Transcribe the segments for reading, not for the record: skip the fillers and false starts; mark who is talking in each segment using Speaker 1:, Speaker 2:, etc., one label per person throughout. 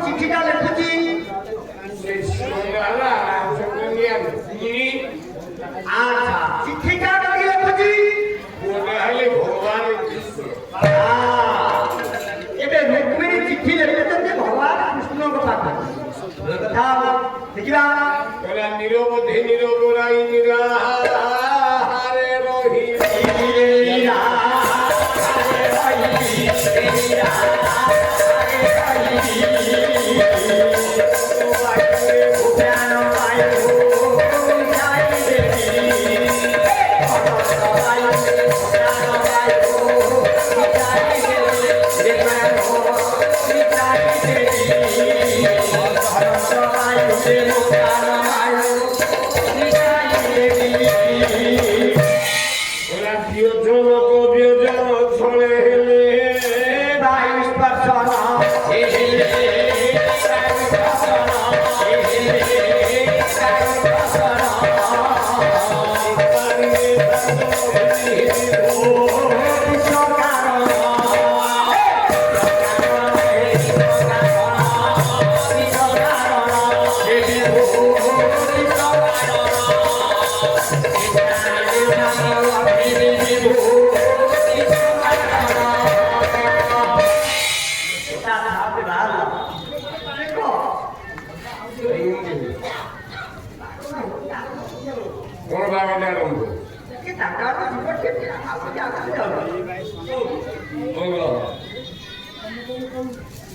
Speaker 1: চিঠিটা লেখুছি আচ্ছা চিঠিটা কি লেখুছি
Speaker 2: ভগবান
Speaker 1: ଏବେ ରୁକ୍ମିଣୀ ଚିଠି ଲେଖୁଛନ୍ତି ଭଗବାନ କୃଷ୍ଣଙ୍କ ପାଖରେ କଥା ଦେଖିବା
Speaker 2: ନିରବଧି ନିରବରାଇ ନିରାହାରେ ରହି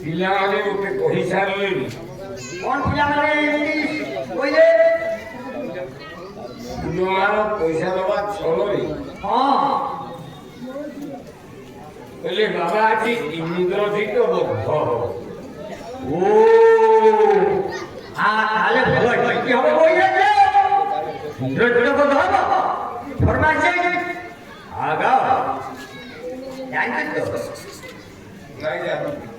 Speaker 2: ପିଲାମାନେ ଗୋଟେ କହି ସାରିଲେଣି
Speaker 1: କଣ ପିଲାମାନେ କହିଲେ
Speaker 2: ପଇସା ଦବା ଛଳରେ
Speaker 1: ହଁ
Speaker 2: କହିଲେ ବାବା ଆଜି ଇନ୍ଦ୍ରଜିତ ବଦ୍ଧ
Speaker 1: ଓ ତାହେଲେ ଭଲ କି ହବ କହିଲେ ଇନ୍ଦ୍ରଜିତ ବଦ୍ଧ ହବ ଫରମାଇଶ ଆଗାଅ ଜାଣିଛନ୍ତି ତ
Speaker 2: ନାଇଁ ଜାଣି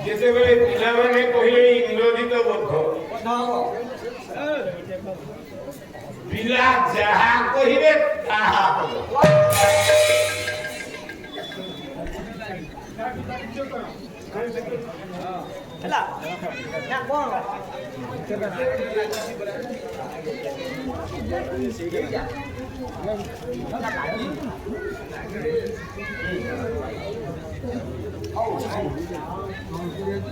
Speaker 2: ଯେତେବେଳେ ପିଲାମାନେ କହିଲେ ଇନ୍ଦ୍ରଜିତ ବଦ୍ଧ ପିଲା ଯାହା କହିବେ ତାହା ହବ
Speaker 1: ହେଲା ନା କଣ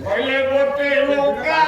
Speaker 2: କହିଲେ ଗୋଟେ ଲଙ୍କା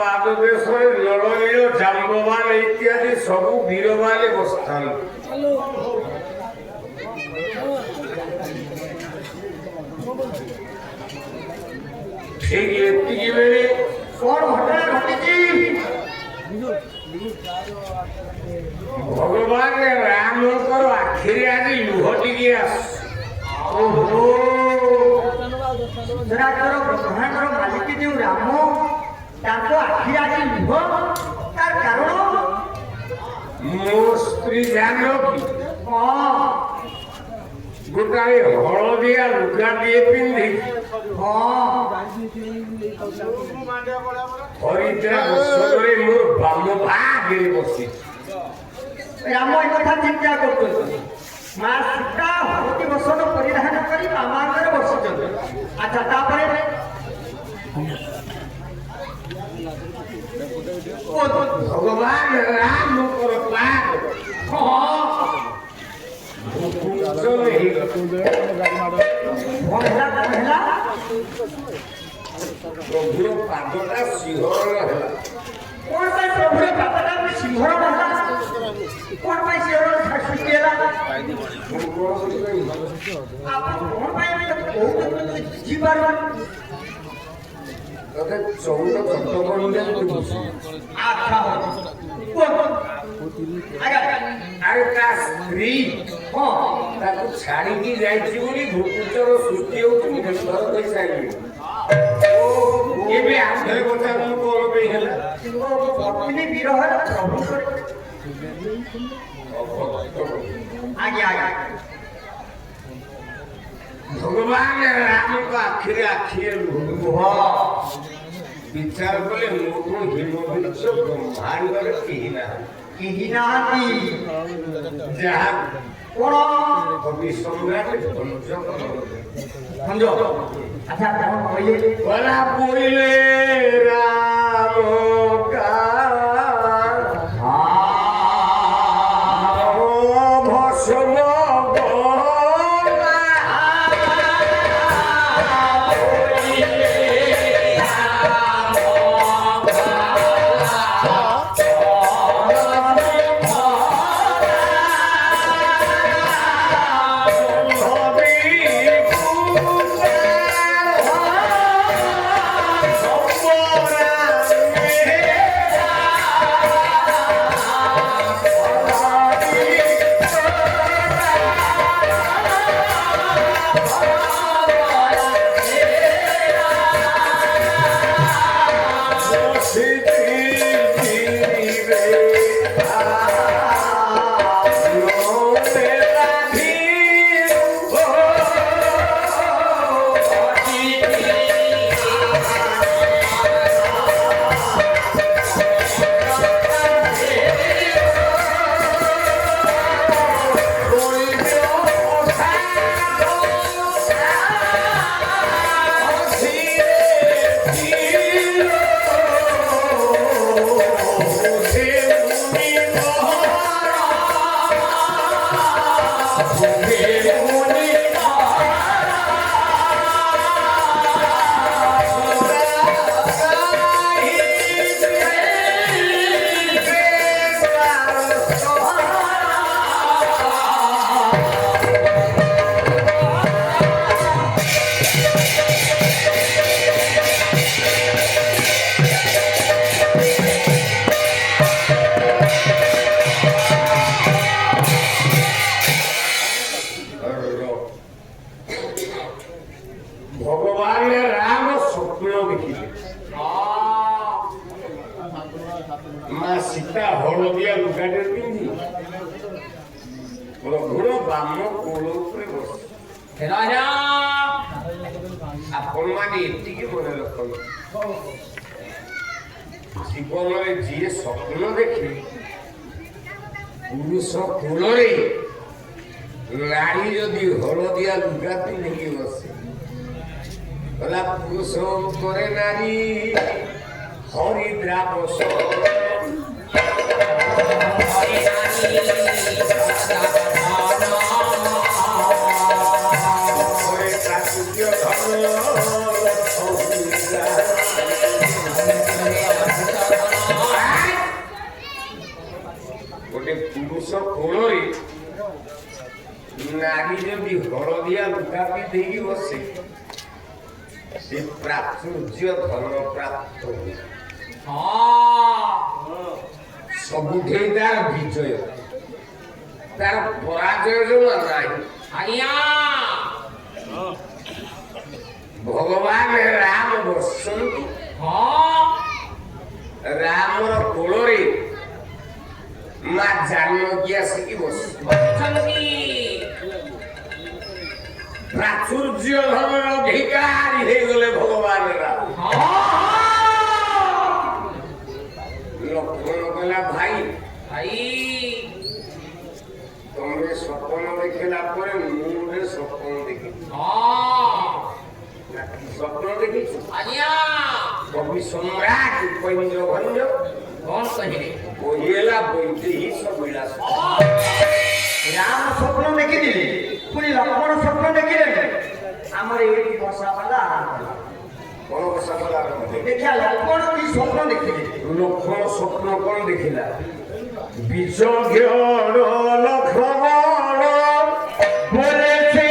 Speaker 2: ପାଦ ଦେଶରେ ନଳନୀଳ ଜାମ୍ବବାନ ଇତ୍ୟାଦି ସବୁ ବୀରମାନେ ବସିଥାନ୍ତି। ଠିକ ଏତିକି ବେଳେ
Speaker 1: କଣ ଘଟଣା ଘଟିଛି?
Speaker 2: ଭଗବାନ ରାମଙ୍କର ଆଖିରେ ଆଜି ଲୁହ ଟିକେ ଆସୁଛି।
Speaker 1: ଓହୋ, ଧରାଚର ବ୍ରହ୍ମାଣ୍ଡର ମାଲିକ ଯେଉଁ ରାମ, ତାଙ୍କ ଆଖିରେ ଆଜି ଲୁହ, ତାର କାରଣ
Speaker 2: ମୋ ସ୍ତ୍ରୀ ଜାନକୀ
Speaker 1: ହଁ
Speaker 2: ଗୋଟାଏ ହଳଦିଆ ଲୁଗାଟିଏ ପିନ୍ଧି ହରିଦ୍ରା ବସରେ ମୋର ବାମ ଭାଗରେ ବସିଛି।
Speaker 1: ରାମ ଏ କଥା ଚିନ୍ତା କରୁଛନ୍ତି। ମା ସୀତା ହଳଦୀ ବସନ ପରିଧାନ କରି ବାମାଙ୍ଗରେ ବସିଛନ୍ତି। ଆଚ୍ଛା, ତାପରେ
Speaker 2: ଭଗବାନ ରାମଙ୍କର ପାଦ ପ୍ରଭୁର ପାଦଟା ଶିହରଣ ହେଲା।
Speaker 1: କଣ ପାଇଁ ପ୍ରଭୁର ପାଦଟା ସିଂହରଣ ହେଲା? କଣ ପାଇଁ ସିଂହରଣ ସୃଷ୍ଟି ହେଲା? ଆପଣ କଣ ପାଇଁ କହୁଛନ୍ତି ବୁଝିପାରୁନି?
Speaker 2: ତତେ 14 ଚକ୍ରବର୍ଣ୍ଣ
Speaker 1: ଆଚ୍ଛା,
Speaker 2: ଆରେ ତା ସ୍ତ୍ରୀ ତାକୁ ଛାଡ଼ିକି ଯାଇଛି ବୋଲି ଭୂପୁତ୍ର ସୃଷ୍ଟି ହଉଛି। ମୁଁ କେତେଥର କହିସାରିଲିଣି। ଏବେ ଆଉଥରେ କଥା କଣ ପାଇଁ ହେଲା?
Speaker 1: ପତ୍ନୀ ବିରହର ପ୍ରଭୁଙ୍କର ଆଜ୍ଞା ଆଜ୍ଞା
Speaker 2: ଭଗବାନ ରାମଙ୍କ ଆଖିରେ ଆଖିରେ ଲୁହ ବିଚାର କଲେ ମୋଠୁ ହିମବିଚ୍ଛ ବ୍ରହ୍ମାଣ୍ଡରେ କେହି ନାହାନ୍ତି। ଯାହା
Speaker 1: କଣ
Speaker 2: କବି ସମ୍ରାଟ
Speaker 1: ଭଞ୍ଜ? ଆଚ୍ଛା, କଣ କହିଲେ?
Speaker 2: ଗଲା ପଇଲେ ରାମ ଭସମ ମା ସୀତା ହଳଦିଆ ଲୁଗାଟେ ପିନ୍ଧି ପ୍ରଭୁର ବାମ କୋଳ ଉପରେ ବସି। ଆପଣମାନେ ଏତିକି ମନେ ରଖନ୍ତୁ, ଜୀବନରେ ଯିଏ ସ୍ୱପ୍ନ ଦେଖେ ପୁରୁଷ କୋଳରେ ନାରୀ ଯଦି ହଳଦିଆ ଲୁଗା ପିନ୍ଧିକି ବସେ, ଗଲା ପୁରୁଷ ଉପରେ ନାରୀ ହରିଦ୍ରା ବସ ମଣିଷ କୋଳରେ ନାରୀ ଯଦି ହଳଦିଆ ଲୁଗା ପିନ୍ଧିକି ବସେ ସେ ପ୍ରାଚୁର୍ଯ୍ୟ ଧନ ପ୍ରାପ୍ତ ହୁଏ। ସବୁଠି ତାର ବିଜୟ, ତାର ପରାଜୟ ଜମା ନାହିଁ।
Speaker 3: ଆଜ୍ଞା
Speaker 2: ଭଗବାନ ରାମ ବସନ୍ତି,
Speaker 3: ହଁ
Speaker 2: ରାମର କୋଳରେ ମା ଜାନକୀ ଆସିକି ବସନ୍ତି।
Speaker 3: ଅଛନ୍ତି
Speaker 2: ପ୍ରାଚୁର୍ଯ୍ୟ ଧନର ଅଧିକାରୀ ହେଇଗଲେ ଭଗବାନ ରାମ। ଲକ୍ଷ୍ମଣ କହିଲା ଭାଇ
Speaker 3: ଭାଇ
Speaker 2: ତମେ ସ୍ୱପ୍ନ ଦେଖିଲା ପରେ ମୁଁ ଗୋଟେ ସ୍ୱପ୍ନ ଦେଖିଛି। ସ୍ୱପ୍ନ ଦେଖିଛୁ
Speaker 3: ଆଜ୍ଞା
Speaker 2: କବି ସମ୍ରାଟ ଉପେନ୍ଦ୍ରଭଞ୍ଜ
Speaker 3: କଣ କହିଲେ
Speaker 2: ବହିଲା ବୈଦେହୀଶ ବିଳାସ।
Speaker 1: ରାମ ସ୍ୱପ୍ନ ଦେଖିଥିଲେ ପୁଣି ଲକ୍ଷ୍ମଣ ସ୍ୱପ୍ନ ଦେଖିଲେ। ଆମର ଏଇଠି ବର୍ଷା ବାଲା ଆରମ୍ଭ ହେଲା।
Speaker 2: କଣ ବର୍ଷା କଲା ଆରମ୍ଭ ହେଲା?
Speaker 1: ଦେଖିଆ ଲକ୍ଷ୍ମଣ କି ସ୍ୱପ୍ନ ଦେଖିଲେ।
Speaker 2: ଲକ୍ଷ୍ମଣ ସ୍ୱପ୍ନ କଣ ଦେଖିଲା? ବିଚକ୍ଷଣ ଲକ୍ଷ୍ମଣ
Speaker 1: বলেছে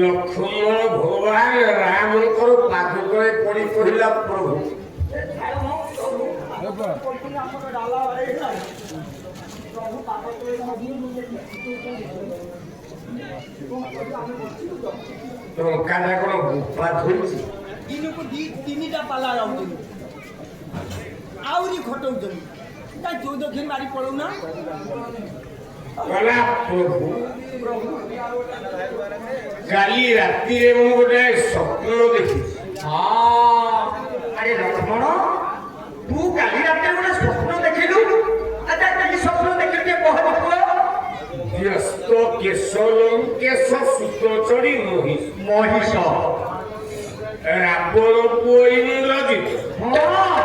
Speaker 2: ଲକ୍ଷ୍ମଣ ଭଗବାନ ରାମଙ୍କର ପାଦ ତଳେ ପଡି କହିଲା ପ୍ରଭୁ ଟଙ୍କାଟା କଣ ଗୁଫା ଧରିଛି?
Speaker 4: ଦିନକୁ ତିନିଟା ପାଲା ଯାଉଛନ୍ତି ଆହୁରି ଖଟଉଛନ୍ତି ତା ଚଉଦ କ୍ଷୀର ମାରି ପଳଉନା
Speaker 2: କହିଲା ପ୍ରଭୁ କାଲି ରାତିରେ ମୁଁ ଗୋଟେ ସ୍ୱପ୍ନ ଦେଖିଛି।
Speaker 1: আরে লক্ষ্মণ তু কালি রাতে গোটে স্বপ্ন দেখিলু। আচ্ছা কালি স্বপ্ন দেখিলু যে কহনি পুଅ।
Speaker 2: ବ୍ୟସ୍ତ କେଶ ଲଙ୍କେଶ ସୁତ ଚଢି ମହିଷ
Speaker 1: মহিষ
Speaker 2: ରାବଣ ପୁଅ ଇନ୍ଦ୍ରଜିତ
Speaker 1: হ্যাঁ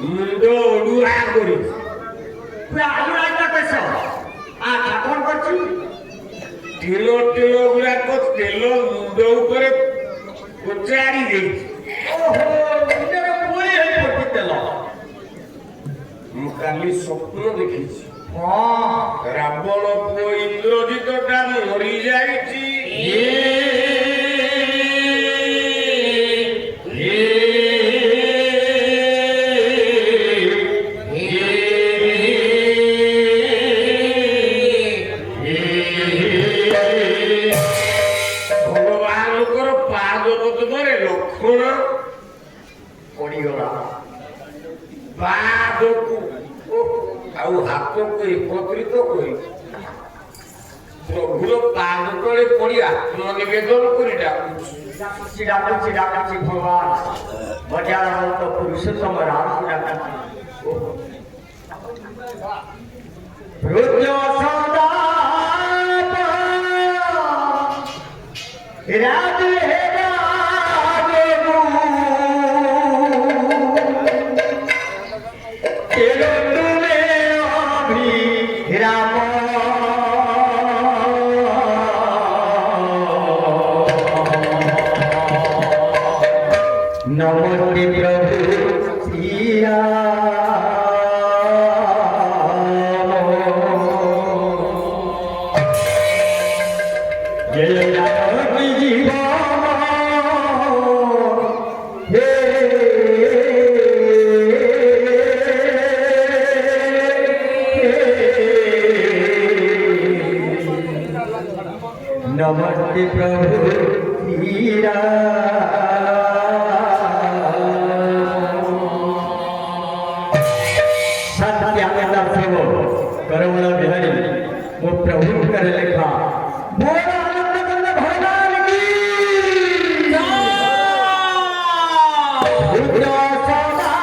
Speaker 2: ମୁଣ୍ଡ ଅଡୁଆ କରି
Speaker 1: পুরা আলু রাইতা কইছ। আচ্ছা কোন করছি
Speaker 2: ଟିଣ ଟିଣ ଗୁଡାକ ତେଲ ମୁଣ୍ଡ ଉପରେ କୋଚାଡ଼ି ଦେଇଛି।
Speaker 1: ওহো নিজের পুরি হই পড়তিতেল।
Speaker 2: ମୁଁ କାଲି ସ୍ୱପ୍ନ ଦେଖିଛି
Speaker 1: হ্যাঁ
Speaker 2: ରାବଣ ପୁଅ ଇନ୍ଦ୍ରଜିତଟା ମରିଯାଇଛି। ଭଗବାନ ଭ୍ରାତୃକୁ একত্রিত କରି ପ୍ରଭୁର ପାଦ ତଳେ ପଡ଼ି ଆତ୍ମ ନିବେଦନ କରି ଡାକୁଛି
Speaker 1: ডাকুছি ভগবান বজার অন্ত পুরুষোত্তম রামকে ডাকুছি রুদ্র সদা রাধে রাধে তেরো তুমে অভিরাম নমস্তে প্রভু শ্রীরাম জয় জানকী জীবন হে নমস্তে প্রভু करवला बिहारी वो प्रभु कर लेखा बोला आनंद कंद भगवान की रुद्र सदा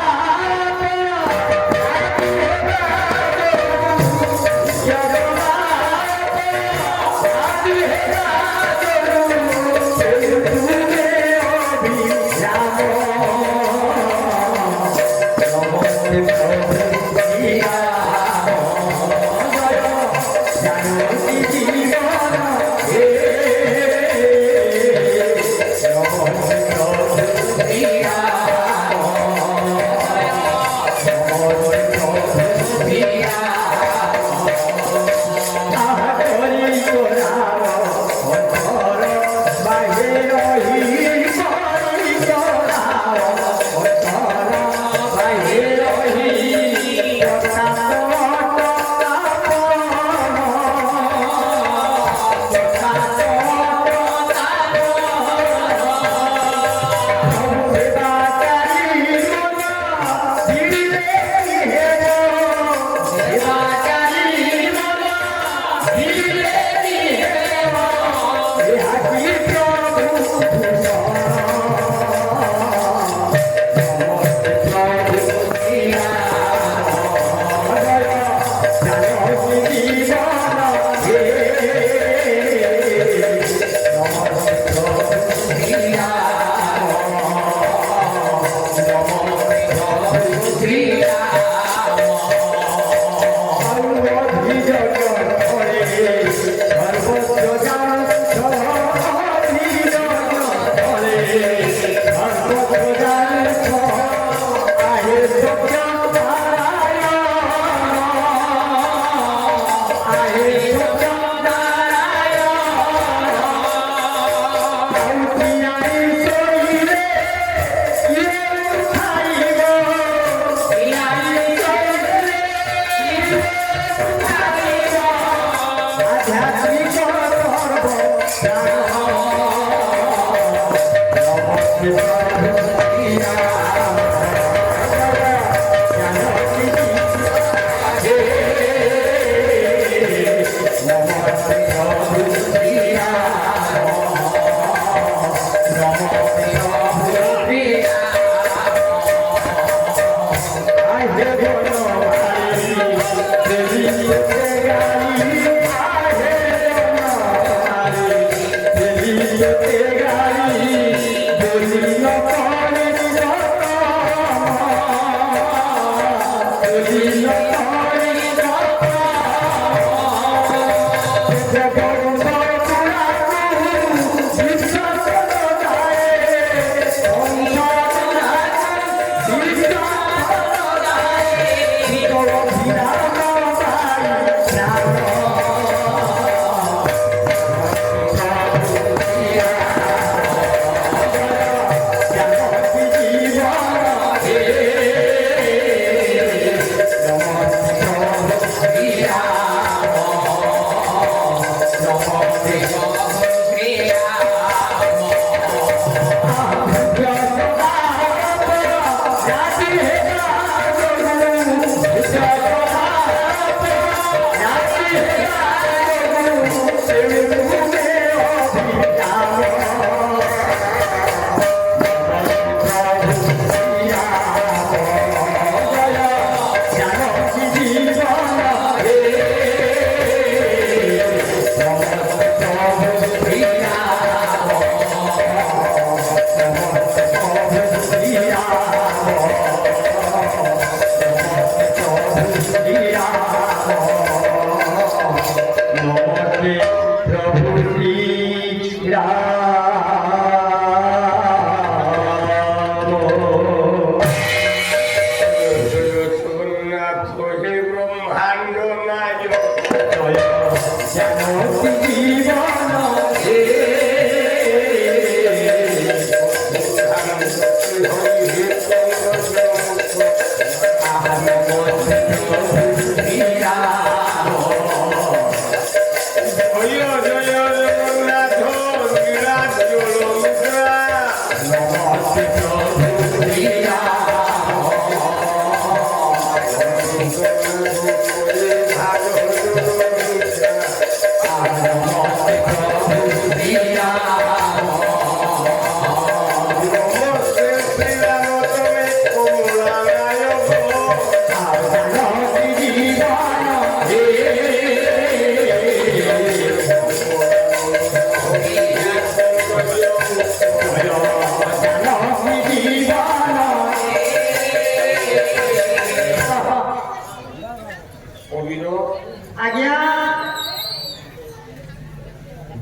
Speaker 1: ଆଜ୍ଞା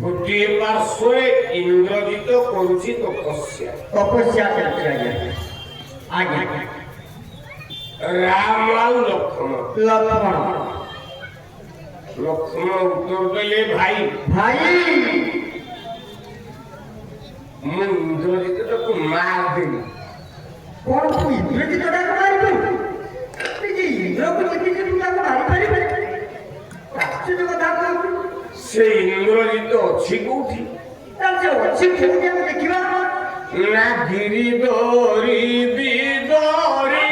Speaker 2: ଗୋଟିଏ ପାର୍ଶ୍ୱରେ ଇନ୍ଦ୍ରଜିତ କରୁଛି ତପସ୍ୟା
Speaker 1: ତପସ୍ୟା ଚାଲିଛି ଆଜ୍ଞା ଆଜ୍ଞା
Speaker 2: ରାମ ଆଉ ଲକ୍ଷ୍ମଣ
Speaker 1: ଲକ୍ଷ୍ମଣ
Speaker 2: ଉତ୍ତର ଦେଲେ ଭାଇ
Speaker 1: ଭାଇ
Speaker 2: ମୁଁ ଇନ୍ଦ୍ରଜିତଟାକୁ ମାରିଦେଲି।
Speaker 1: କଣ ତୁ ଇନ୍ଦ୍ରଜିତଟାକୁ ମାରିବୁ? ଇନ୍ଦ୍ରକୁ ଦେଖିକି ତୁ ତାକୁ ମାରିପାରିବୁ? ଆଶ୍ଚର୍ଯ୍ୟ କଥା କହୁଛୁ।
Speaker 2: ସେ ଇନ୍ଦ୍ରଜିତ ଅଛି କୋଉଠି?
Speaker 1: ତାହେଲେ ସେ ଅଛି କୋଉଠି ଆମେ ଦେଖିବା
Speaker 2: ନା ଗିରି ଦରି ବିଦରି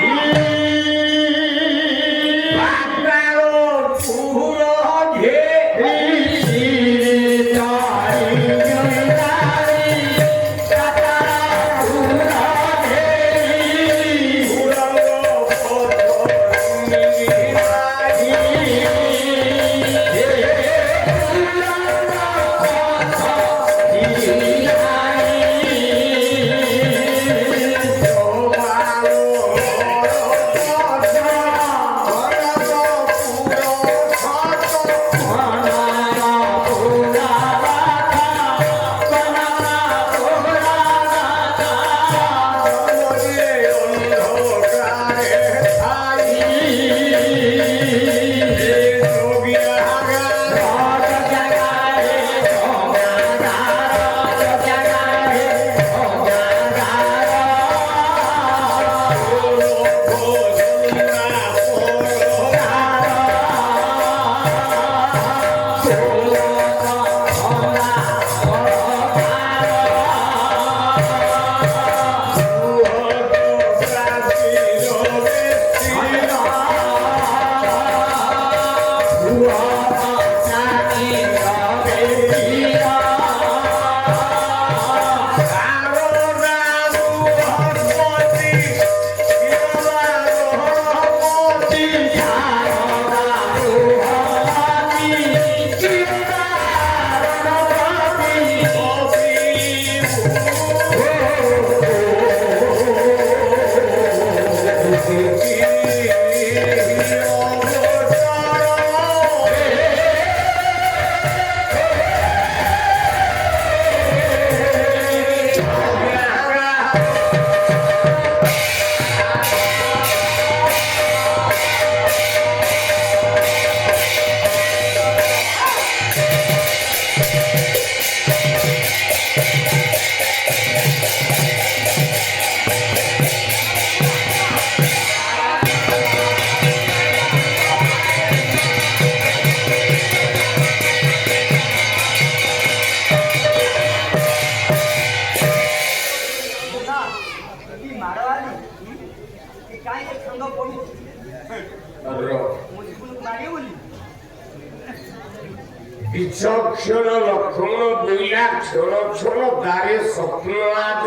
Speaker 2: বিচক্ষণ লক্ষণ বইলা ক্ষণ ক্ষণ দ্বারে স্বপ্ন আজ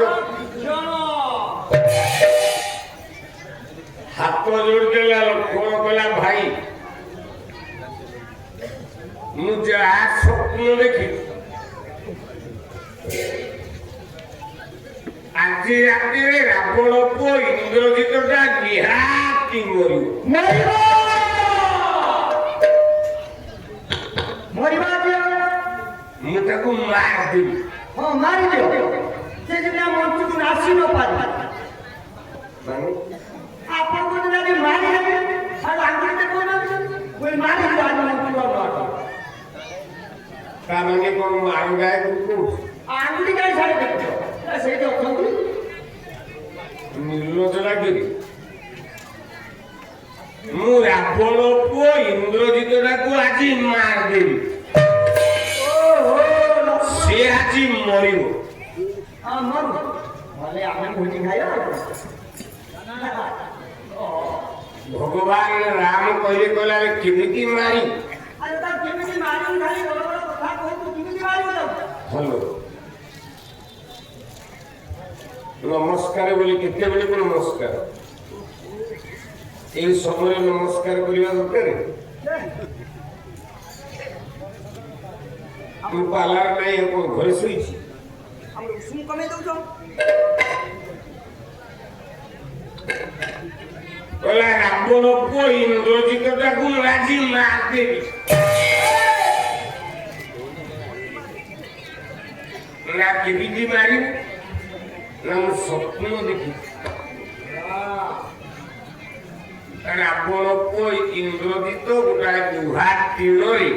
Speaker 2: হাত জোড় দেলা লক্ষণ কলা ভাই ମୁଁ ଯାହା ସ୍ୱପ୍ନ ଦେଖି ଆଜି ରାତିରେ ରାବଣ ପୁଅ ଇନ୍ଦ୍ରଜିତଟା ନିହାତି ମରିବ। ମୁଁ ତାକୁ ମାରିଦେବି।
Speaker 1: ହଁ ମାରିଦିଅ। ସେ ଯଦି ଆମ ଅଞ୍ଚଳକୁ ଆସି ନ ପାରେ ଆପଣ ଯଦି ଆଜି ମାରିଦେବେ ଆଙ୍ଗୁଠି ଦେଖୁନାହାନ୍ତି ମାରିଦିଅ ଆଜି ଅଞ୍ଚଳ
Speaker 2: ତାମାନେ କଣ ମାରୁ ଗାଏ କହୁଛୁ
Speaker 1: ଆଙ୍ଗୁଠି କାହିଁ ଛାଡ଼ି ଦେଖୁଛ ସେଇଠି ଅଛନ୍ତି
Speaker 2: ନିର୍ଲଜ ଲାଗିରି ମୁଁ ରାବଣ ପୁଅ ଇନ୍ଦ୍ରଜିତଟାକୁ ଆଜି ମାରିଦେବି ସେ ଆଜି ମରିବ
Speaker 1: ଭଲେ ଆମେ ଭୋଜି ଖାଇବା
Speaker 2: ଭଗବାନ ରାମ କହିଲେ କହିଲା କେମିତି ମାରି
Speaker 1: ଆରେ ତା କେମିତି ମାରିବୁ ଖାଲି ବଡ଼ ବଡ଼ କଥା କହୁଛୁ କେମିତି ମାରିବୁ
Speaker 2: ଭଲ ନମସ୍କାର ବୋଲି କେତେବେଳେ ବି ନମସ୍କାର এই সময়ে নমস্কার করিবা দরকার আমি পালার নাই ঘরে শুয়েছি
Speaker 4: ଆମର ଉଷୁମ କମେଇ ଦଉଛ
Speaker 2: କହିଲା ରାବଣ ପୁଅ ଇନ୍ଦ୍ରଜିତଟାକୁ ଆଜି ମାରିଦେବି ନା କେମିତି ମାରିବୁ ନା ମୁଁ ସ୍ୱପ୍ନ ଦେଖିଛି ରାବଣ ପୁଅ ଇନ୍ଦ୍ରଜିତ ଗୋଟାଏ ଲୁହା ଟିଣରେ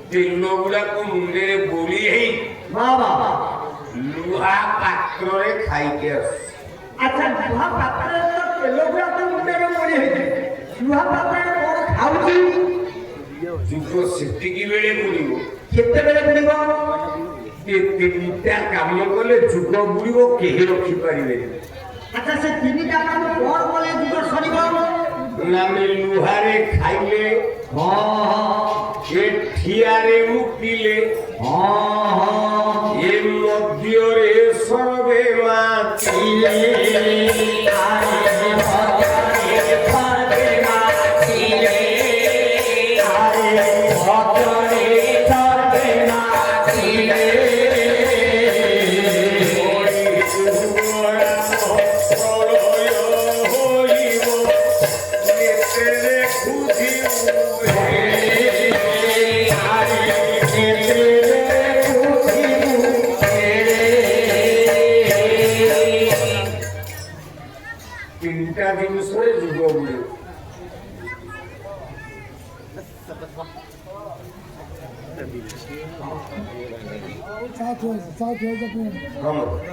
Speaker 2: ତେଲ ଗୁଡାକୁ ମୁଣ୍ଡରେ ବୋଳି ହେଇ ଲୁହା ପାତ୍ରରେ ଖାଇକି ଆସୁ
Speaker 1: ଆଚ୍ଛା ଲୁହା ପାତ୍ରରେ ତ ତେଲ ଗୁଡାକ ମୁଣ୍ଡରେ ମୋଡ଼ି ହେଇଛି ଲୁହା ପାତ୍ରରେ କଣ ଖାଉଛି
Speaker 2: ଯୁଗ ସେତିକି ବେଳେ ବୁଡ଼ିବ
Speaker 1: କେତେବେଳେ ବୁଡ଼ିବ
Speaker 2: ତିନିଟା କାମ କଲେ ଯୁଗ ବୁଡ଼ିବ କେହି ରଖିପାରିବେନି
Speaker 1: ଆଚ୍ଛା ସେ ତିନିଟା କାମ କଣ କଲେ ଯୁଗ ସରିବ
Speaker 2: ଆମେ ଲୁହାରେ ଖାଇଲେ ଏ ଠିଆରେ ମୁତିଲେ ଏ ମଧ୍ୟରେ ସର୍ବେ ମାତିଲେ তিনটা জিনিসরে যুগ বুড়ে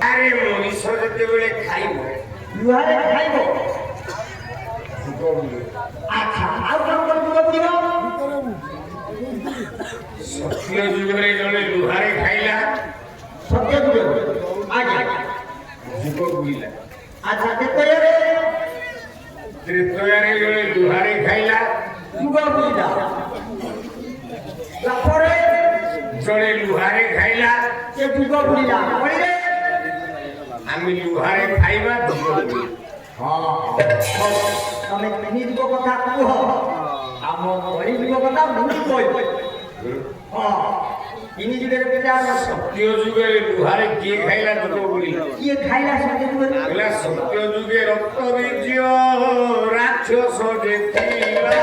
Speaker 2: আরে মনীষ যেতেବେଳେ খাইব
Speaker 1: ଲୁହାରେ ଖାଇବ
Speaker 2: ଯୁଗ ବୁড়େ
Speaker 1: ଆଚ୍ଛା ଆଉ କଣ କଣ ଯୁଗ ବୁଡ଼ିବ
Speaker 2: ସତ୍ୟ ଯୁଗରେ ଜଣେ ଲୁହାରେ ଖାଇଲା
Speaker 1: ସତ୍ୟ ଯୁଗ ଆଜ୍ଞା
Speaker 2: ଯୁଗ ବୁଡ଼ିଲା
Speaker 1: ଆଚ୍ଛା କେତେବେଳେ
Speaker 2: ତ୍ରେତୟାରେ ଜଣେ ଲୁହାରେ ଖାଇଲା
Speaker 1: ଯୁଗ ବୁଡ଼ିଲା ତାପରେ
Speaker 2: ଜଣେ ଲୁହାରେ ଖାଇଲା
Speaker 1: ସେ ଯୁଗ ବୁଡ଼ିଲା କହିଲେ
Speaker 2: ଆମେ ଲୁହାରେ ଖାଇବା ଯୁଗ ବୁଡ଼ିଲା
Speaker 1: ତମେ ତିନି ଯୁଗ କଥା କୁହ ଆମ କଳି ଯୁଗ କଥା ମୁଁ କହିବି ତିନି ଯୁଗରେ ବିଚାର
Speaker 2: ସତ୍ୟ ଯୁଗରେ ଲୁହାରେ କିଏ ଖାଇଲା ଯୁଗ ବୁଡ଼ିଲା
Speaker 1: କିଏ ଖାଇଲା ସତ୍ୟ ଯୁଗରେ
Speaker 2: ହେଲା ସତ୍ୟ ଯୁଗେ ରକ୍ତ ବୀର୍ଯ୍ୟ ରାକ୍ଷସ ଯେ ଥିଲା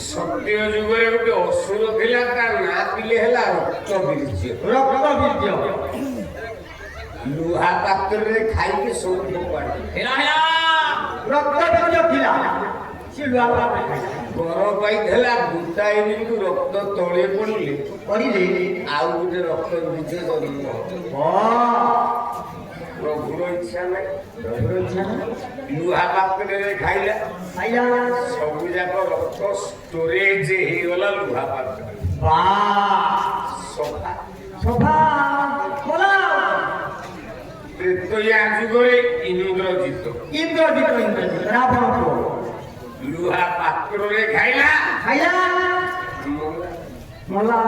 Speaker 2: ସତ୍ୟ ଯୁଗରେ ଗୋଟେ ଅସୁର ଥିଲା ତା ନାଁ ପିଲେ ହେଲା ରକ୍ତ ବୀର୍ଯ୍ୟ ଲୁହା ପାତ୍ରରେ ଖାଇକି ସବୁ ଫୋପାଡେ
Speaker 3: ହେରା ହେରା
Speaker 1: ରକ୍ତ ବୀର୍ଯ୍ୟ ଥିଲା ସେ ଲୁହା ପାତ୍ରରେ ଖାଇଲା
Speaker 2: ଗର ପାଇଥିଲା ଗୋଟାଏ ବିନ୍ଦୁ ରକ୍ତ ତଳେ ପଡ଼ିଲେ
Speaker 1: କରିଲେ
Speaker 2: ଆଉ ଗୋଟେ ରକ୍ତ ବୀର୍ଯ୍ୟ ଜନ୍ମ ପ୍ରଭୁର ଇଚ୍ଛା ନାହିଁ ଲୁହା ପାତ୍ରରେ ଖାଇଲା ସବୁ ଯାକ ରକ୍ତ ଷ୍ଟୋରେଜ ହେଇଗଲା ଲୁହା ପାତ୍ରରେ ସଫା ତ୍ରେତୟା ଯୁଗରେ ଇନ୍ଦ୍ରଜିତ
Speaker 1: ରାବଣ
Speaker 2: ଲୁହା ପାତ୍ରରେ ଖାଇଲା
Speaker 1: ମଲା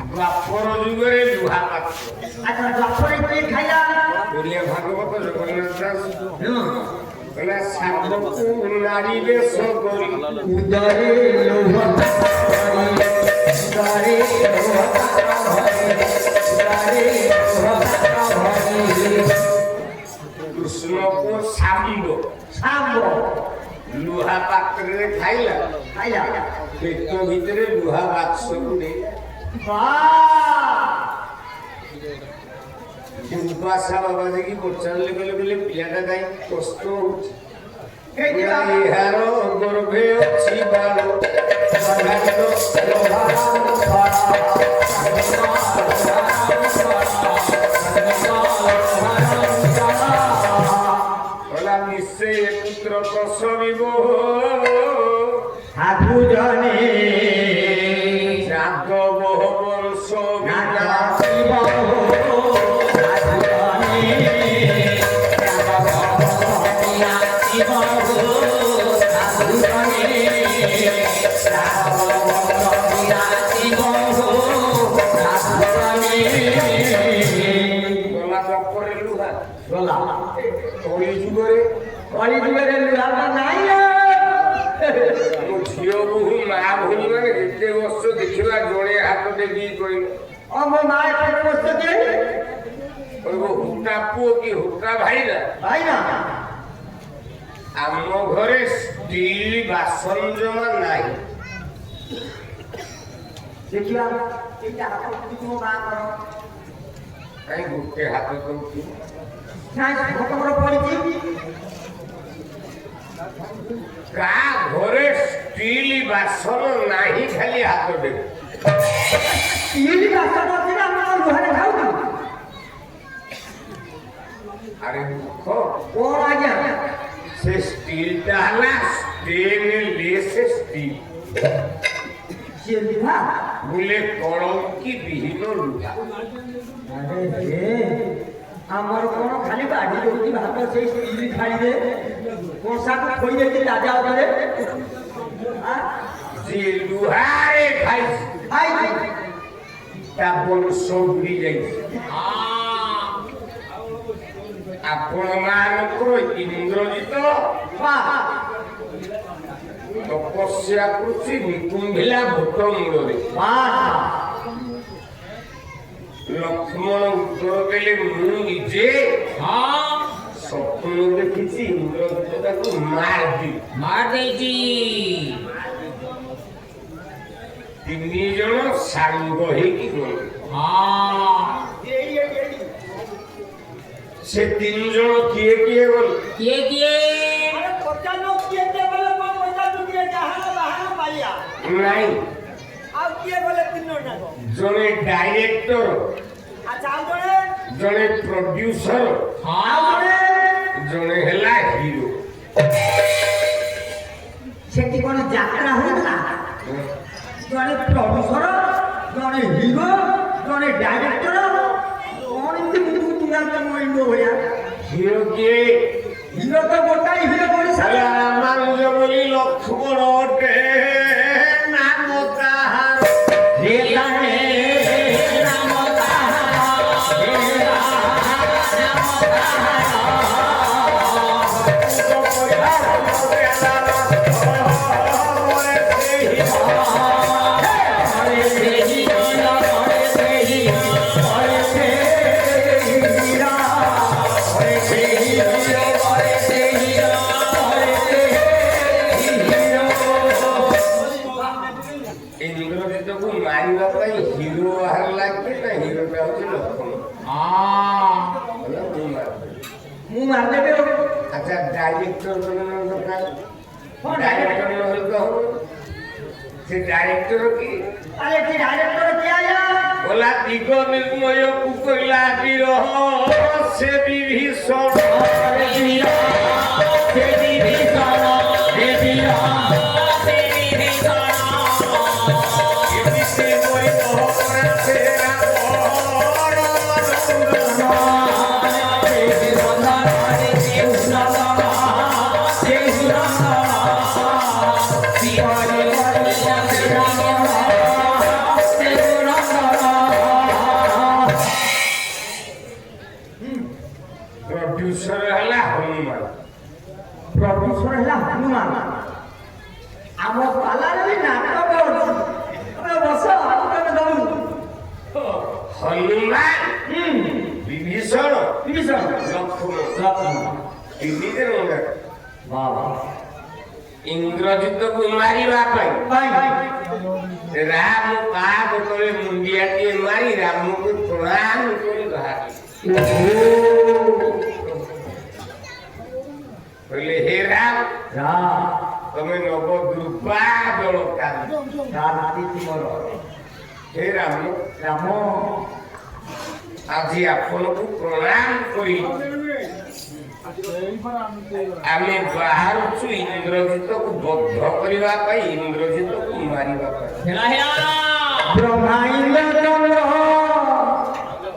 Speaker 2: ଦ୍ୱାପର ଯୁଗରେ ଲୁହା ପାତ୍ର
Speaker 1: ଆଚ୍ଛା ଦ୍ୱାପରରେ କିଏ ଖାଇଲା
Speaker 2: ଓଡ଼ିଆ ଭାଗବତ ଜଗନ୍ନାଥ ଦାସ କହିଲା ସାଧକୁ ନାରୀ ବେଶ କରି
Speaker 1: ଉଦରେ ଲୌହ ଉଦରେ ଲୌହ
Speaker 2: ଶାମ୍ବ
Speaker 1: ଶାମ୍ବ
Speaker 2: ଲୁହା ପାତ୍ରରେ ଖାଇଲା
Speaker 1: ଖାଇଲା
Speaker 2: ପେଟ ଭିତରେ ଲୁହା ବାକ୍ସକୁ ନେଇ ବାସା ବାବା ଯାଇକି ପଚାରିଲେ କହିଲେ ପିଲାଟା କାହିଁ କଷ୍ଟ ହଉଛି ଏହାର ଗର୍ଭେ ଅଛି ବାଳ କହିଲା ନିଶ୍ଚୟ ପୁତ୍ର ପ୍ରସବିବ
Speaker 1: ସାଧୁ ଜନେ
Speaker 2: ଯାଦବ ବଂଶ
Speaker 1: ନାଚିବ ସାଧୁ ଜନେ ଯାଦବ ନାଚିବ ସାଧୁ ଜନେ ଯାଦବ ନାଚିବ ସାଧୁ ଜନେ
Speaker 2: ଗଲା ଚକରେ ଲୁହା
Speaker 1: ଗଲା
Speaker 2: କଳି ଯୁଗରେ
Speaker 1: କଳିଯୁଗରେ ଲୁହା ନାହିଁ
Speaker 2: ମୋ ଝିଅ ବୋହୂ ମା ଭଉଣୀ ମାନେ କେତେ ବର୍ଷ ଦେଖିବା ଜଣେ ହାତ ଟେକି କହିଲେ
Speaker 1: ମୋ ମା ଏତେ ବସିଛନ୍ତି
Speaker 2: କହିବ ହୁଟା ପୁଅ କି ହୁଟା ଭାଇନା
Speaker 1: ଭାଇ ନା
Speaker 2: ଆମ ଘରେ ଷ୍ଟିଲ ବାସନ ଜମା ନାହିଁ
Speaker 1: ଦେଖିବା ଏଇଟା ହାତ ମୋ ମା କର
Speaker 2: କାହିଁ ଗୋଟେ ହାତ ଦଉଛୁ
Speaker 1: ନାଇଁ ଘଟକର ପଡ଼ିଛି
Speaker 2: କା ଘରେ ଷ୍ଟିଲ ବାସନ ନାହିଁ ଖାଲି ହାତ ଟେକି
Speaker 1: ଇଲି ବାସନ ଅଛି ନା ଆମେ ଲୁହାରେ ଖାଉଛୁ
Speaker 2: ଆରେ ଦୁଃଖ
Speaker 1: କଣ ଆଜ୍ଞା
Speaker 2: ସେ ଷ୍ଟିଲଟା ହେଲା ଷ୍ଟେନଲେସ୍ ଷ୍ଟିଲ
Speaker 1: ସିଏ ଲୁହା
Speaker 2: ବୋଲେ କଳଙ୍କି ବିହୀନ ଲୁହା
Speaker 1: ଆରେ ହେ ଆମର କଣ ଖାଲି ବାଢି ଦଉଛି ଭାତ ସେଇ ସ୍ଟିଲ ଖାଇବେ କଂସାକୁ ଖୋଇ ଦେଇଛି ରାଜା ଉପରେ
Speaker 2: ଯିଏ ଲୁହାରେ ଖାଇଛି
Speaker 1: ଖାଇଛି
Speaker 2: ତା ବଂଶ ବୁଡି ଯାଇଛି ଆପଣ ମାନଙ୍କର ଇନ୍ଦ୍ରଜିତ ତପସ୍ୟା କରୁଛି ନିକୁମ୍ଭିଲା ଭୋଟ ମୂଳରେ ଲକ୍ଷ୍ମଣ ଉତ୍ତର ଦେଲେ ମୁଁ ନିଜେ ସ୍ୱପ୍ନ ଦେଖିଛି ଇନ୍ଦ୍ରଜିତ ତାକୁ ମାରିବି
Speaker 3: मार देती
Speaker 2: ତିନି ଜଣ ସାଙ୍ଗ ହେଇକି ଗଲେ
Speaker 3: हाँ
Speaker 2: ସେ ତିନି ଜଣ କିଏ କିଏ ଗଲେ
Speaker 3: ये
Speaker 4: ପଚାର କିଏ କିଏ ଗଲେ କଣ ପଚାର କିଏ ଯାହା ବାହାନ ପାଇଆ
Speaker 2: ନାଇଁ
Speaker 4: ଆଉ କିଏ ଗଲେ ତିନି ଜଣ ଯାକ
Speaker 2: ଜଣେ ଡାଇରେକ୍ଟର
Speaker 4: ଆଚ୍ଛା ଆଉ ଜଣେ
Speaker 2: ଜଣେ ପ୍ରଡ୍ୟୁସର
Speaker 3: हाँ
Speaker 2: ଜଣେ ହେଲା ହିରୋ
Speaker 1: ସେଠି କଣ ଯାତ୍ରା ହଉଥିଲା ଜଣେ ପ୍ରଡ୍ୟୁସର ଜଣେ ହିରୋ ଜଣେ ଡାଇରେକ୍ଟର କଣ ଏମିତି ମୁଣ୍ଡକୁ ତୁଲାନ୍ତି ମଇଣ୍ଡ ଭଳିଆ
Speaker 2: ହିରୋ କିଏ
Speaker 1: ହିରୋ ତ ଗୋଟାଏ ହିରୋ ଓଡ଼ିଶାରେ
Speaker 2: ରାମାନୁଜ ବୋଲି ଲକ୍ଷ୍ମଣ ଅଟେ ନାମ ତାହାର
Speaker 1: ରେ ତାରେ ରାମ ତାହାର ରେ ରାମ
Speaker 2: ଇନ୍ଦ୍ରଜିତକୁ ମାରିବା ପାଇଁ ହିରୋ ବାହାରିଲା କି ନା ହିରୋଟା ହଉଛି ଲକ୍ଷ୍ମଣ
Speaker 3: हाँ
Speaker 2: ହେଲା ମୁଁ ମାରିଦେବି
Speaker 1: ମୁଁ ମାରିଦେବି ଆଉ
Speaker 2: ଆଚ୍ଛା ଡାଇରେକ୍ଟର ଦରକାର
Speaker 1: ହଁ,
Speaker 2: ଡାଇରେକ୍ଟର ନହେଲେ ତ ହବ ସେ ଡାଇରେକ୍ଟର କି
Speaker 1: ଆରେ ଏଠି ଡାଇରେକ୍ଟର କିଏ ଆୟା
Speaker 2: बोला दिग निर्मय कुकला विरह से विभीषण प्रोड्यूसर हला हनुमान
Speaker 1: ପ୍ରଡ୍ୟୁସର ହେଲା ହନୁମାନ ଆମ ପାଲାରେ ବି ନାଟକ ଅଛି ତମେ ବସ ତମେ ଦବୁ
Speaker 2: हनुमान विभीषण
Speaker 1: ବିଭୀଷଣ
Speaker 2: लक्ष्मण
Speaker 1: ଲକ୍ଷ୍ମଣ
Speaker 2: ନିଜେ ନୁହେଁ
Speaker 1: ବାବା
Speaker 2: ଇନ୍ଦ୍ରଜିତକୁ ମାରିବା ପାଇଁ
Speaker 1: ଭାଇ
Speaker 2: ରାମ କାହାକୁ ତଳେ ମୁଣ୍ଡିଆଟିଏ ମାରି ରାମକୁ ପ୍ରଣାମ କରି ବାହାରି କହିଲେ ହେ ରାମ ତମେ ନବ ଦୁର୍ବା ଜଳ
Speaker 1: ରାତି ତୁମର
Speaker 2: ହେ ରାମ
Speaker 1: ରାମ
Speaker 2: ଆଜି ଆପଣଙ୍କୁ ପ୍ରଣାମ କରି ଆମେ ବାହାରୁଛୁ ଇନ୍ଦ୍ରଜିତକୁ ବଦ୍ଧ କରିବା ପାଇଁ ଇନ୍ଦ୍ରଜିତକୁ ମାରିବା ପାଇଁ
Speaker 3: হেলা হেলা
Speaker 1: ব্রহ্মাইন্দ্র চন্দ্র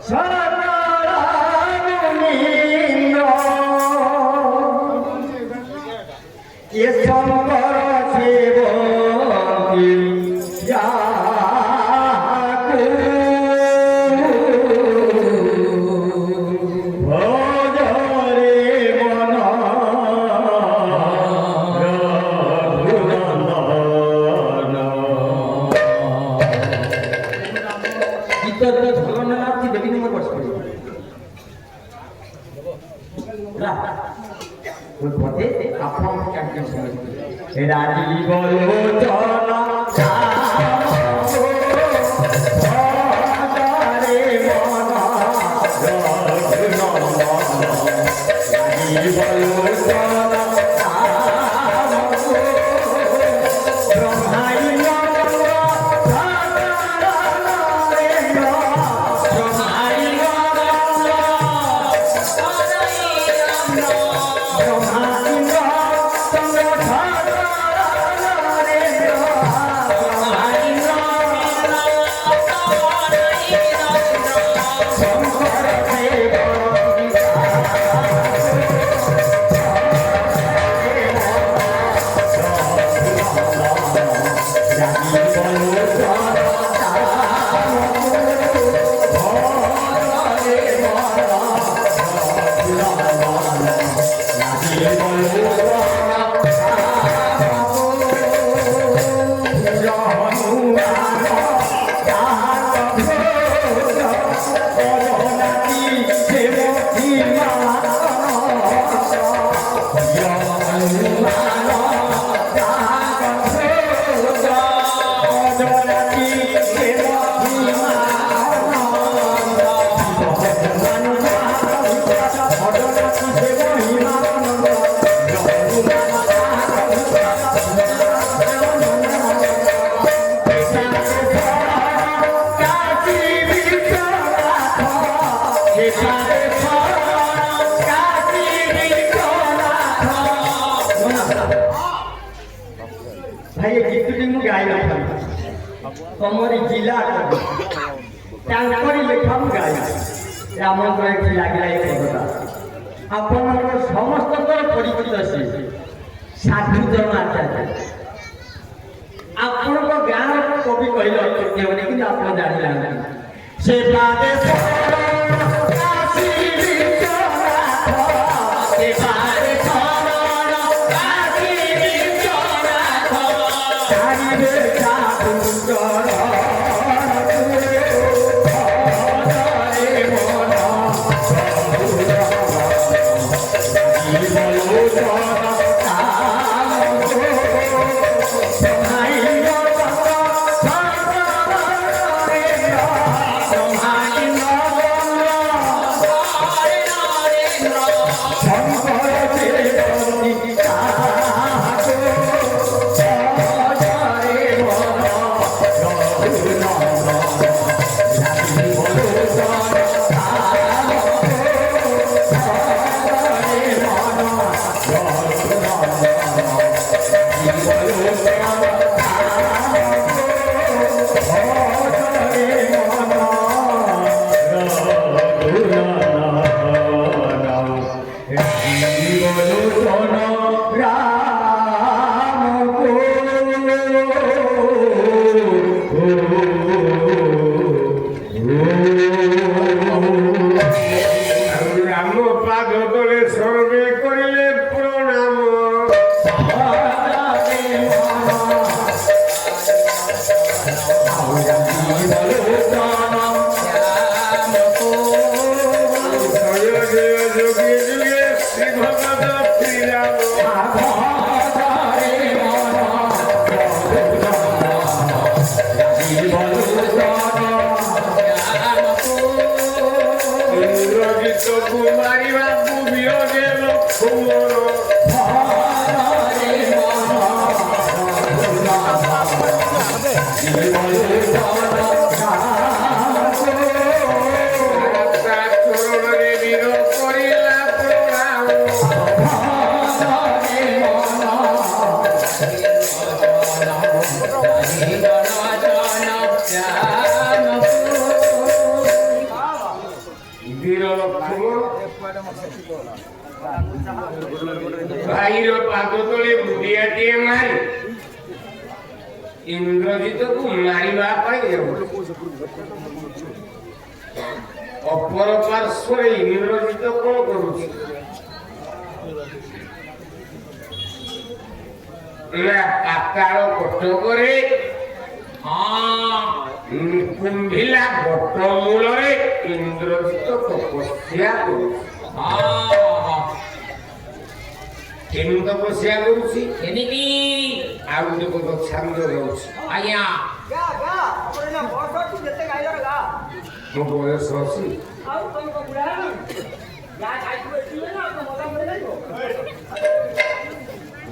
Speaker 1: সরকারিন্দ্র এ শঙ্কর সেবী ভজরে মন গীতর ঝলনাথ বেটি নম্বর বস করি ওই পথে আপনার চারজন সঙ্গে রাজি বলো ভাই এই গীতটি ମୁଁ ଗାଇ ନଥାନ୍ତି ତମରି ଜିଲ୍ଲା ତାଙ୍କରି ଲେଖା ମୁଁ ଗାଇ ରାମଙ୍କର ଏଠି ଲାଗିଲା ଏ ପଦଟା ଆପଣଙ୍କର ସମସ୍ତଙ୍କର ପରିଚିତ ସେ ସାଧୁଚରଣ ଆଚାର୍ଯ୍ୟ ଆପଣଙ୍କ ଗାଁର କବି କହିଲେ ଅତ୍ୟୁକ୍ତି ହେବନି କିନ୍ତୁ ଆପଣ ଜାଣିନାହାନ୍ତି ସେ ବାଦେ
Speaker 2: Jai Jai Jai Jai Jai Jai Jai Jai ତକୁ ମାରିବାକୁ ବିୟୋଗେ ଲକ୍ଷ ମୋର ତା ଚରଣରେ ବୀର କରିଲା ପ୍ରଣାମ ବୀର ଲକ୍ଷ୍ମଣ ଭାଇର ପାଦ ତଳେ ବୁଢିଆଟିଏ ମାରି ଇନ୍ଦ୍ରଜିତକୁ ମାରିବା ପାଇଁ ଯାଉଛି ଅପର ପାର୍ଶ୍ୱରେ ଇନ୍ଦ୍ରଜିତ କଣ କରୁଛି ନା ପାତାଳ କଟକରେ କୁମ୍ଭିଲା ବଟ ମୂଳରେ ଇନ୍ଦ୍ରଜିତ ତପସ୍ୟା କରୁଛି କେମିତି ତପସ୍ୟା କରୁଛି
Speaker 3: କେମିତି
Speaker 2: ଆଉ ଗୋଟେ ପଦ ଛାନ୍ଦ ଯାଉଛି
Speaker 3: ଆଜ୍ଞା
Speaker 4: ଗା ଗା ଆମର ନା ବସ ଅଛି ଯେତେ ଗାଇର ଗା
Speaker 2: ମୋ ବୟସ ଅଛି
Speaker 4: ଆଉ ତମେ କଣ ବୁଢା ହେଲଣି ଗା ଖାଇଛୁ ଏଠିବେ ନା ତ ମଜା ମଜା ଲାଗିବ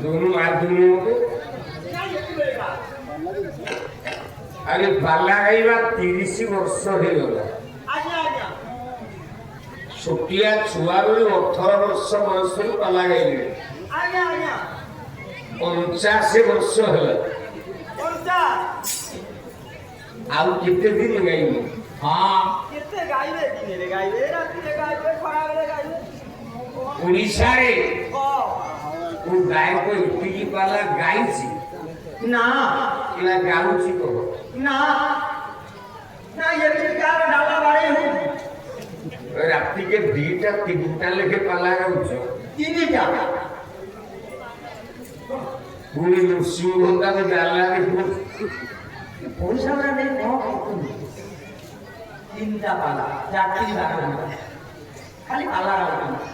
Speaker 2: ଯୋଉ ମାଧ୍ୟମ ମତେ
Speaker 4: କାଇଁ ଏଠିବେ ଗା
Speaker 2: ଆରେ ପାଲା ଗାଇବା 30 ବର୍ଷ ହେଇଗଲା
Speaker 4: ଆଜ୍ଞା ଆଜ୍ଞା
Speaker 2: ଛୋଟିଆ ଛୁଆ ବେଳୁ 18 ବର୍ଷ ବୟସରୁ ପାଲା ଗାଇଲେ
Speaker 4: ଆଜ୍ଞା ଆଜ୍ଞା
Speaker 2: 50 ବର୍ଷ ହେଲା
Speaker 4: ପଞ୍ଚା
Speaker 2: ଆଉ କେତେ ଦିନ ଗାଇବି
Speaker 4: କେତେ ଗାଇବେ ଦିନରେ ଗାଇବେ ରାତିରେ ଗାଇବେ ଖରାବେଳେ ଗାଇବେ
Speaker 2: ଓଡ଼ିଶାରେ
Speaker 4: ହଁ
Speaker 2: କୋଉ ଗାୟକ ଏତିକି ପାଲା ଗାଇଛି
Speaker 1: ନା
Speaker 2: ନା ଗାଉଛି କହ
Speaker 1: ନା ନା ଏମିତି କାହାର ଡାଲା ବାড়ি ହଉ
Speaker 2: ରାତିକେ 2ଟା 3ଟା ଲେଖେ ପାଲା ଗାଉଛ
Speaker 1: ତିନିଟା
Speaker 2: ପୁଣି ନୃସିଂହତାକୁ ଡାଲାରେ
Speaker 1: ପଇସା ଗୁରା ନେଇ କଣ କରୁଛନ୍ତି ତିନିଟା ପାଲା ଚାକରି ବାହାରୁନି ଖାଲି ପାଲା ରାଉଛନ୍ତି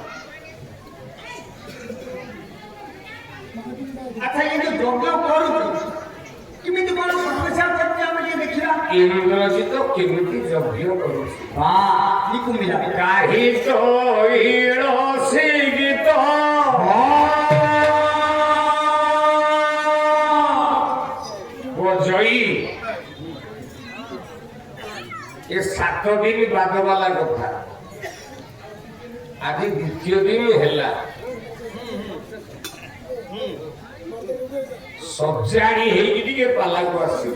Speaker 1: ଆଚ୍ଛା ଏ ଯୋଉ ଯଜ୍ଞ କରୁଛୁ କେମିତି କଣ ସମସ୍ୟା କରୁଛି ଆମେ ଟିକେ ଦେଖିବା
Speaker 2: ଇନ୍ଦ୍ରଜିତ କେମିତି ଯଜ୍ଞ କରୁଛି
Speaker 1: ନିକୁ ମିଲା
Speaker 2: କାହି ତ ଇଳସି ଗୀତ ବଜଇ ଏ 7 ଦିନ ବାଦବାଲା କଥା ଆଜି ଦ୍ୱିତୀୟ ଦିନ ହେଲା ସଜାଡ଼ି ହେଇକି ଟିକେ ପାଲାକୁ ଆସିବ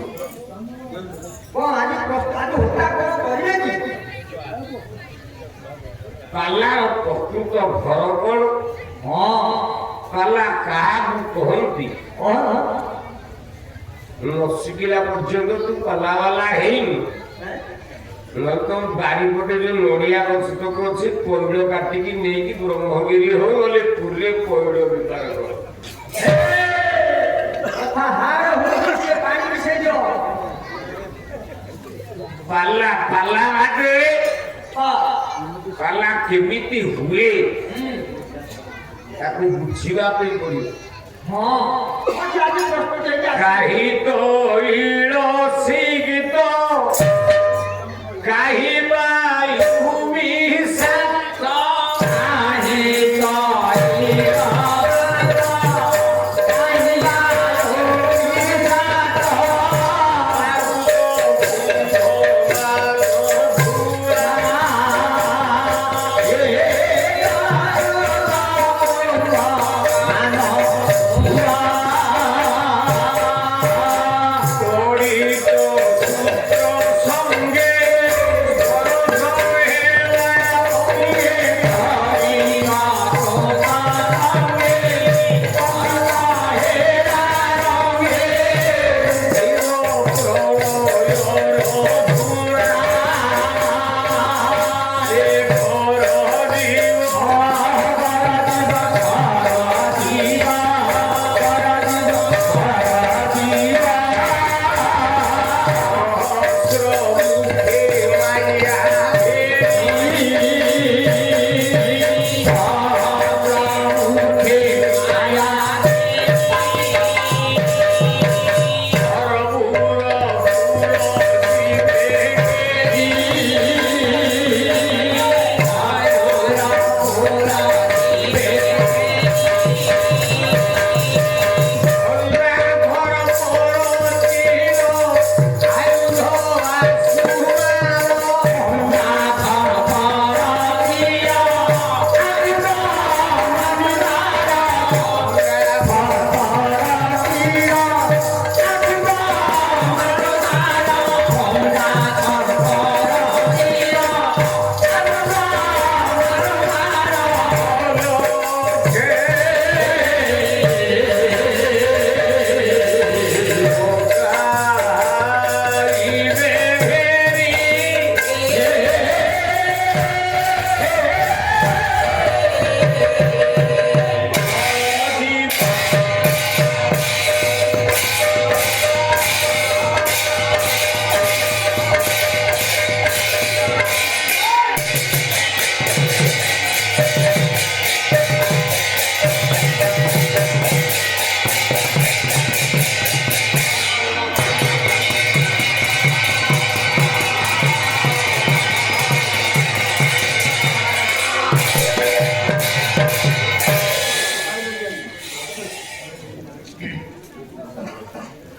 Speaker 1: କଣ ଆଜି ପ୍ରସ୍ତାବ ହୋଟା କଣ କରିବେ କି
Speaker 2: ପାଲାର ପ୍ରକୃତ ଘର କଣ ପାଲା କାହାକୁ କହନ୍ତି ନସିକିଲା ପର୍ଯ୍ୟନ୍ତ ତୁ ପାଲାବାଲା ହେଇନି ନହେଲେ ତମ ବାରିପଟେ ଯୋଉ ନଡ଼ିଆ ଗଛ ତକ ଅଛି ପଇଡ଼ କାଟିକି ନେଇକି ବ୍ରହ୍ମଗିରି ହଉ ନହେଲେ ପୁରୀରେ ପଇଡ଼ ବେପାର କର ପାଲା ପାଲା ବାଟରେ ପାଲା କେମିତି ହୁଏ ତାକୁ ବୁଝିବା ପାଇଁ ପଡିବ କାହି ତ ଇଳସି ଗୀତ କାହି ବାଇ ଭୂମି ସାତ କାହି ତ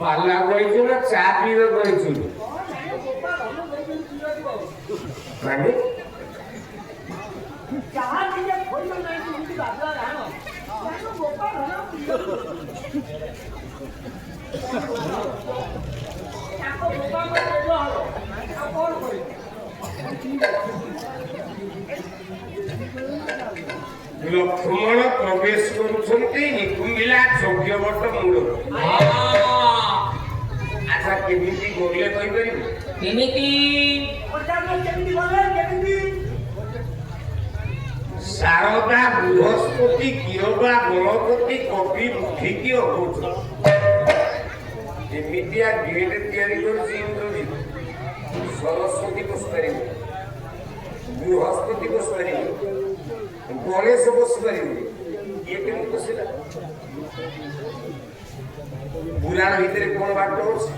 Speaker 2: পাল্লা কইছো না চা পিবে কইছো মানে
Speaker 4: ଚାହା ଟିକେ ଖୋଇଲ ନାହିଁ ଏମିତି ବାଜା ଜାଣ ବୋପା ଧର ତାଙ୍କ ବୋପାଙ୍କ ଦେବ ହବ ଆଉ କଣ କରିବ
Speaker 2: ଲକ୍ଷ୍ମଣ ପ୍ରବେଶ କରୁଛନ୍ତି ନିକୁମ୍ବିଲା ଯଜ୍ଞବଟ ମୂଳ ଆଚ୍ଛା କେମିତି ଗଲେ କହିପାରିବୁ
Speaker 3: କେମିତି
Speaker 4: କେମିତି ଗଲେ କେମିତି
Speaker 2: ଶାରଦା ବୃହସ୍ପତି କିରବା ଗଣପତି କବି ବୁଦ୍ଧିକି ଅଭୂତ ଏମିତିଆ ଗେଟ୍ ତିଆରି କରୁଛି ଇନ୍ଦ୍ରଜିତ ସରସ୍ୱତୀ ବସିପାରିବେ ବୃହସ୍ପତି ବସିପାରିବେ ଗଣେଶ ବସିପାରିବେ ଇଏ କେମିତି ବସିଲା ପୁରାଣ ଭିତରେ କଣ ବାଟ ଅଛି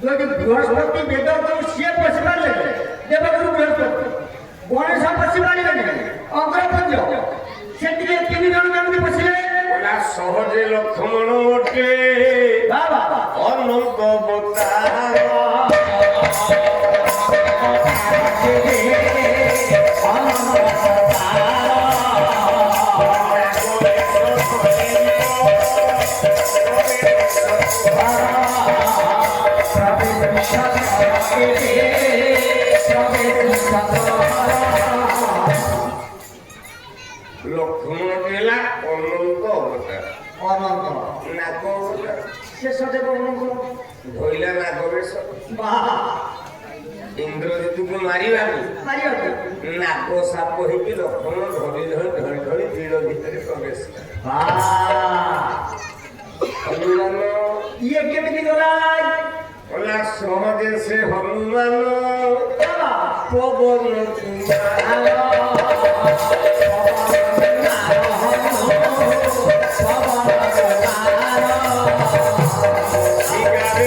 Speaker 1: যদি বৃহস্পতি বেদ সিଏ বসিপারে দেবগুরু বৃহস্পতি গণেশ বসিপারে অগ্রপঞ্জ সেদিকে 3 জন কেমনি বসিলে
Speaker 2: ওলা সহজে লক্ষ্মণ ওঠে
Speaker 1: বাবা
Speaker 2: অনন্ত অবতার লক্ষ্মণ ହେଲା ଅନନ୍ତ ଅବତାର
Speaker 1: অনন্ত
Speaker 2: ନାଗ ଅବତାର
Speaker 1: শেষ দেব অনন্ত
Speaker 2: ଧଇଲା ନାଗ ବେଶ
Speaker 1: বাবা
Speaker 2: ଇନ୍ଦ୍ରଜିତକୁ ମାରିବାକୁ
Speaker 1: মারিও
Speaker 2: ନାଗ ସାପ ହେଇକି ଲକ୍ଷ୍ମଣ ଧରି ବିଳ ଭିତରେ ପ୍ରବେଶ କଲେ
Speaker 1: বাবা
Speaker 2: ହନୁମାନ
Speaker 1: ইয়ে কেমনি গলাই
Speaker 2: ওলা সহজে সে হনুমান
Speaker 1: বাবা
Speaker 2: পবন কুমার শিকারে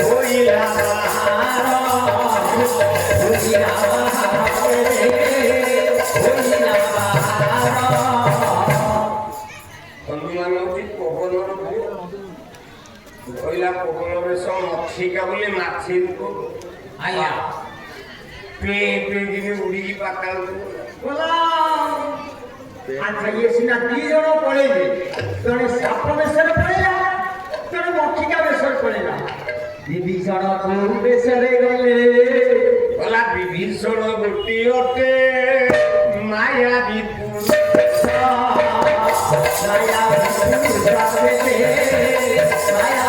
Speaker 2: ধরি হইলা হনুমান হচ্ছে পবনর পুଅ ধইলা পবনরে সব মক্ষিকা বলে মাছি রূপ
Speaker 3: আয়া
Speaker 2: পেঁ পেঁ যিনি উড়িকি পাতালକୁ
Speaker 1: গোলাম আচ্ছা ইয়ে সিনা 2 জন পড়েনি জনে সাপ বেশরে পড়েলা জনে মক্ষিকা বেশরে পড়েলা বিভীষণ কোন বেশরে গলে
Speaker 2: গলা বিভীষণ গোটি অটে মায়া বিপুর
Speaker 1: মায়া বিপুর মায়া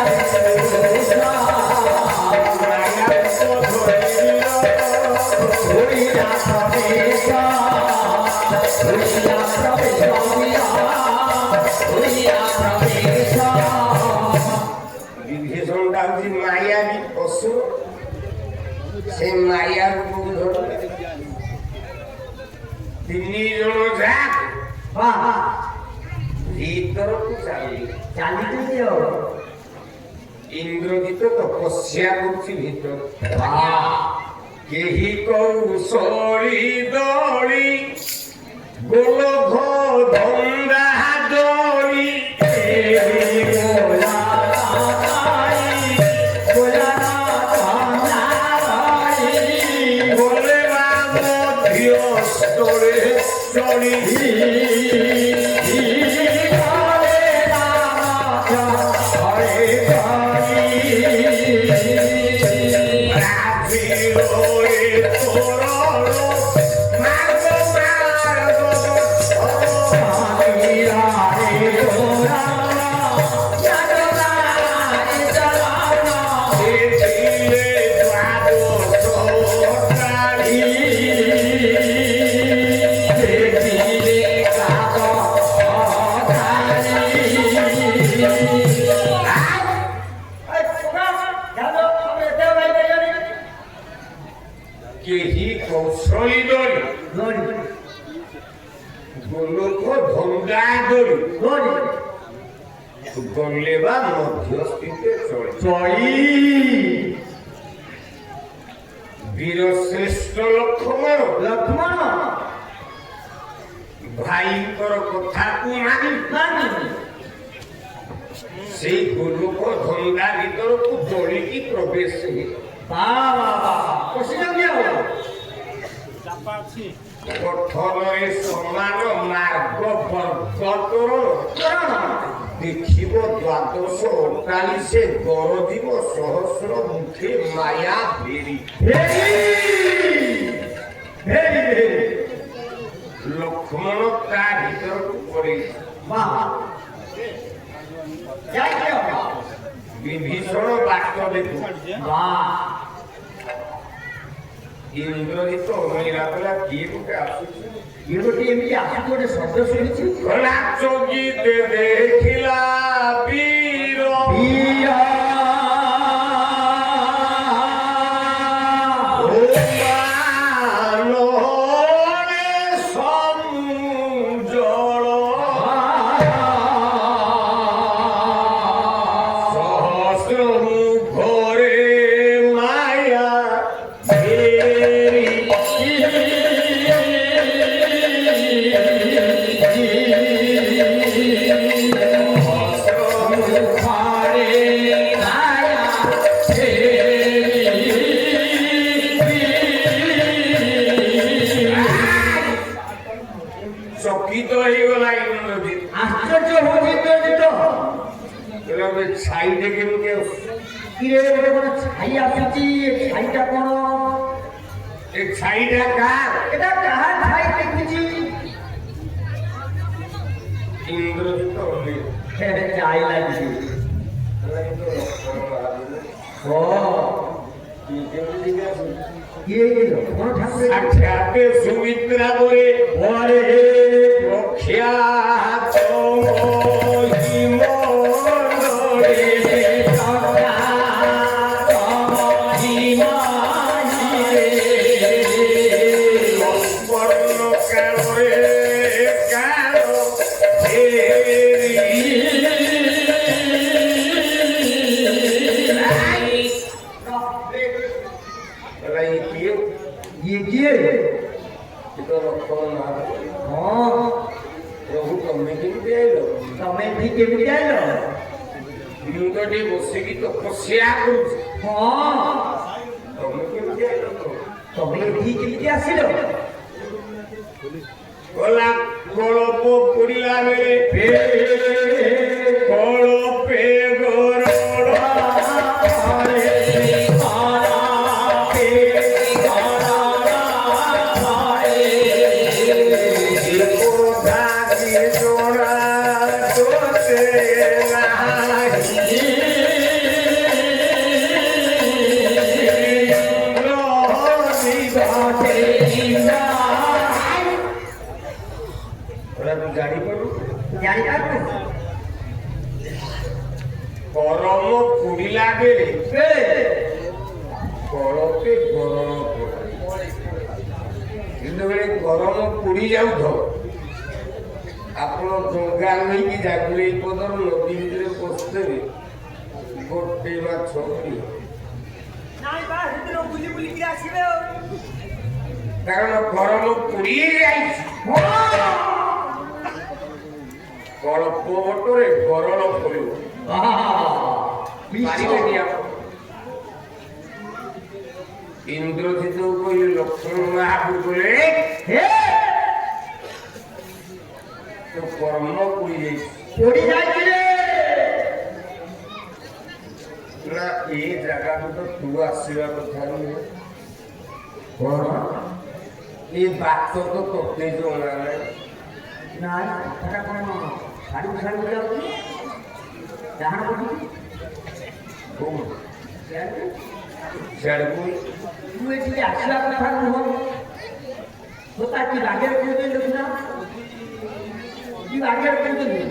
Speaker 2: বিভীষণটা হচ্ছে মায়াবী পশু সে মায়ার রূপ ধরলে 3 জন যাক
Speaker 1: বাবা
Speaker 2: ভিতরକୁ ଚାଲି
Speaker 1: ଚାଲିକି ଦିଅ
Speaker 2: ଇନ୍ଦ୍ରଜିତ ତପସ୍ୟା କରୁଛି ଭିତର କେହି କୌଶଳୀ ଦଳି ଗୋଲଘ ଧନ୍ଦା ଦଳି বলে মধ্যস্থলে চলি কেহি কৌশলী দলি
Speaker 1: দড়ি
Speaker 2: গোলক ধন্দা দলি
Speaker 1: দড়ি
Speaker 2: গলে বা মধ্যস্থিতে চলে
Speaker 1: চড়ি
Speaker 2: বীরশ্রেষ্ঠ লক্ষ্মণ
Speaker 1: লক্ষ্মণ
Speaker 2: ଭାଇଙ୍କର କଥାକୁ ମାନି ସେଇ ଗୋଲକ ଧନ୍ଦା ଭିତରକୁ ଦଳିକି ପ୍ରବେଶ କଠୋରରେ ସମାନ ମାର୍ଗ ବର୍ଗତର ଦେଖିବ ଦ୍ୱାଦଶ ଅଟାଳିଶେ ଗରଜିବ ସହସ୍ର ମୁଖେ ମାୟା ଭେରି ଲକ୍ଷ୍ମଣ ତା ଭିତରକୁ ପଡି ବିଭୀଷଣ ବାଟ ଦେଖୁ ଇନ୍ଦ୍ରଜିତ ଅନେଇଲା କହିଲା କିଏ ଗୋଟେ ଆସୁଛି
Speaker 1: ଏମିତି ଆସୁଛି ଗୋଟେ ଶବ୍ଦ ଶୁଣିଛି
Speaker 2: ଗଲା ଚକିତେ ଦେଖିଲା ବୀର চকিত ହେଇଗଲା ଇନ୍ଦ୍ରଜିତ
Speaker 1: ଆଶ୍ଚର୍ଯ୍ୟ ହଉଛି
Speaker 2: ଛାଇଟେ କେମିତି
Speaker 1: କିରେ ଗୋଟେ ଛାଇ ଆସୁଛି ଛାଇଟା କଣ
Speaker 2: ଏ ଛାଇଟା କାହାର
Speaker 1: এটা কাহা ছাই দেখুছি
Speaker 2: ইন্দ্রজিত
Speaker 1: ছাই লাগছে ও ইয়ে কোন ঠাকুর
Speaker 2: সাক্ষাতে সুমিত্রা বলে
Speaker 1: ওরে
Speaker 2: রক্ষা
Speaker 1: ये किए
Speaker 2: प्रभु तमें केମିତି आଇଲ
Speaker 1: तमें भी केମିତି आइलो
Speaker 2: ମୁଁ ତ ଟିକେ ବସିକି ତପସ୍ୟା କରୁଛି
Speaker 1: हाँ
Speaker 2: ତମେ କେମିତି ଆଇଲ
Speaker 1: तमें भी केମିତି ଆସିलो
Speaker 2: ଗଲା ଗଳପ ପଡ଼ିଲା ବେଳେ ଗଳପେ ଗରଡ଼ ଗରମ ପୁଡ଼ିଲା ବେଳେ ଗଳପେ ଗରମ ଯେତେବେଳେ ଗରମ ପୁଡ଼ି ଯାଉଥିବ ଆପଣ ଡଙ୍ଗା ନେଇକି ଜାଗୁଲେଇ ପଦର ନଦୀ ଭିତରେ ପଶିଦେବେ ଗୋଟେ ମାଛ ମିଳିବ
Speaker 4: ନାଇଁ ବା ସେଦିନ ବୁଲି ବୁଲିକି ଆସିବେ ଆଉ
Speaker 2: କାରଣ ଗରମ ପୁଡ଼ି ଯାଇଛି ଗଳପ ବଟରେ ଗରଳ ପଡ଼ିବ ପାରିବେନି ଆପଣ ଇନ୍ଦ୍ରଜିତ କହିଲେ ଲକ୍ଷ୍ମଣ ମହାପୁର କହିଲେ ତ କର୍ମ ପୁଡ଼ି ଯାଇଛି
Speaker 1: ପୋଡ଼ି ଯାଇଛି ରେ
Speaker 2: ନା ଏ ଜାଗାକୁ ତ ତୁ ଆସିବା କଥା ନୁହେଁ ଏ ବାଟ ତ ତତେ ଜଣା ନାହିଁ
Speaker 1: ନା ସେଟା କଣ ସାଡୁ ସାଡୁ ଯାଉଛି ଡାହାଣ ପଟୁ
Speaker 2: ସିଆଡ଼କୁ
Speaker 1: ତୁ ଏଠିକି ଆସିବା କଥା ନୁହଁ ତୁ ତାକି ରାଗରେ କହୁଛନ୍ତି ଦେଖୁନା ତୁ ରାଗରେ କହୁଛନ୍ତି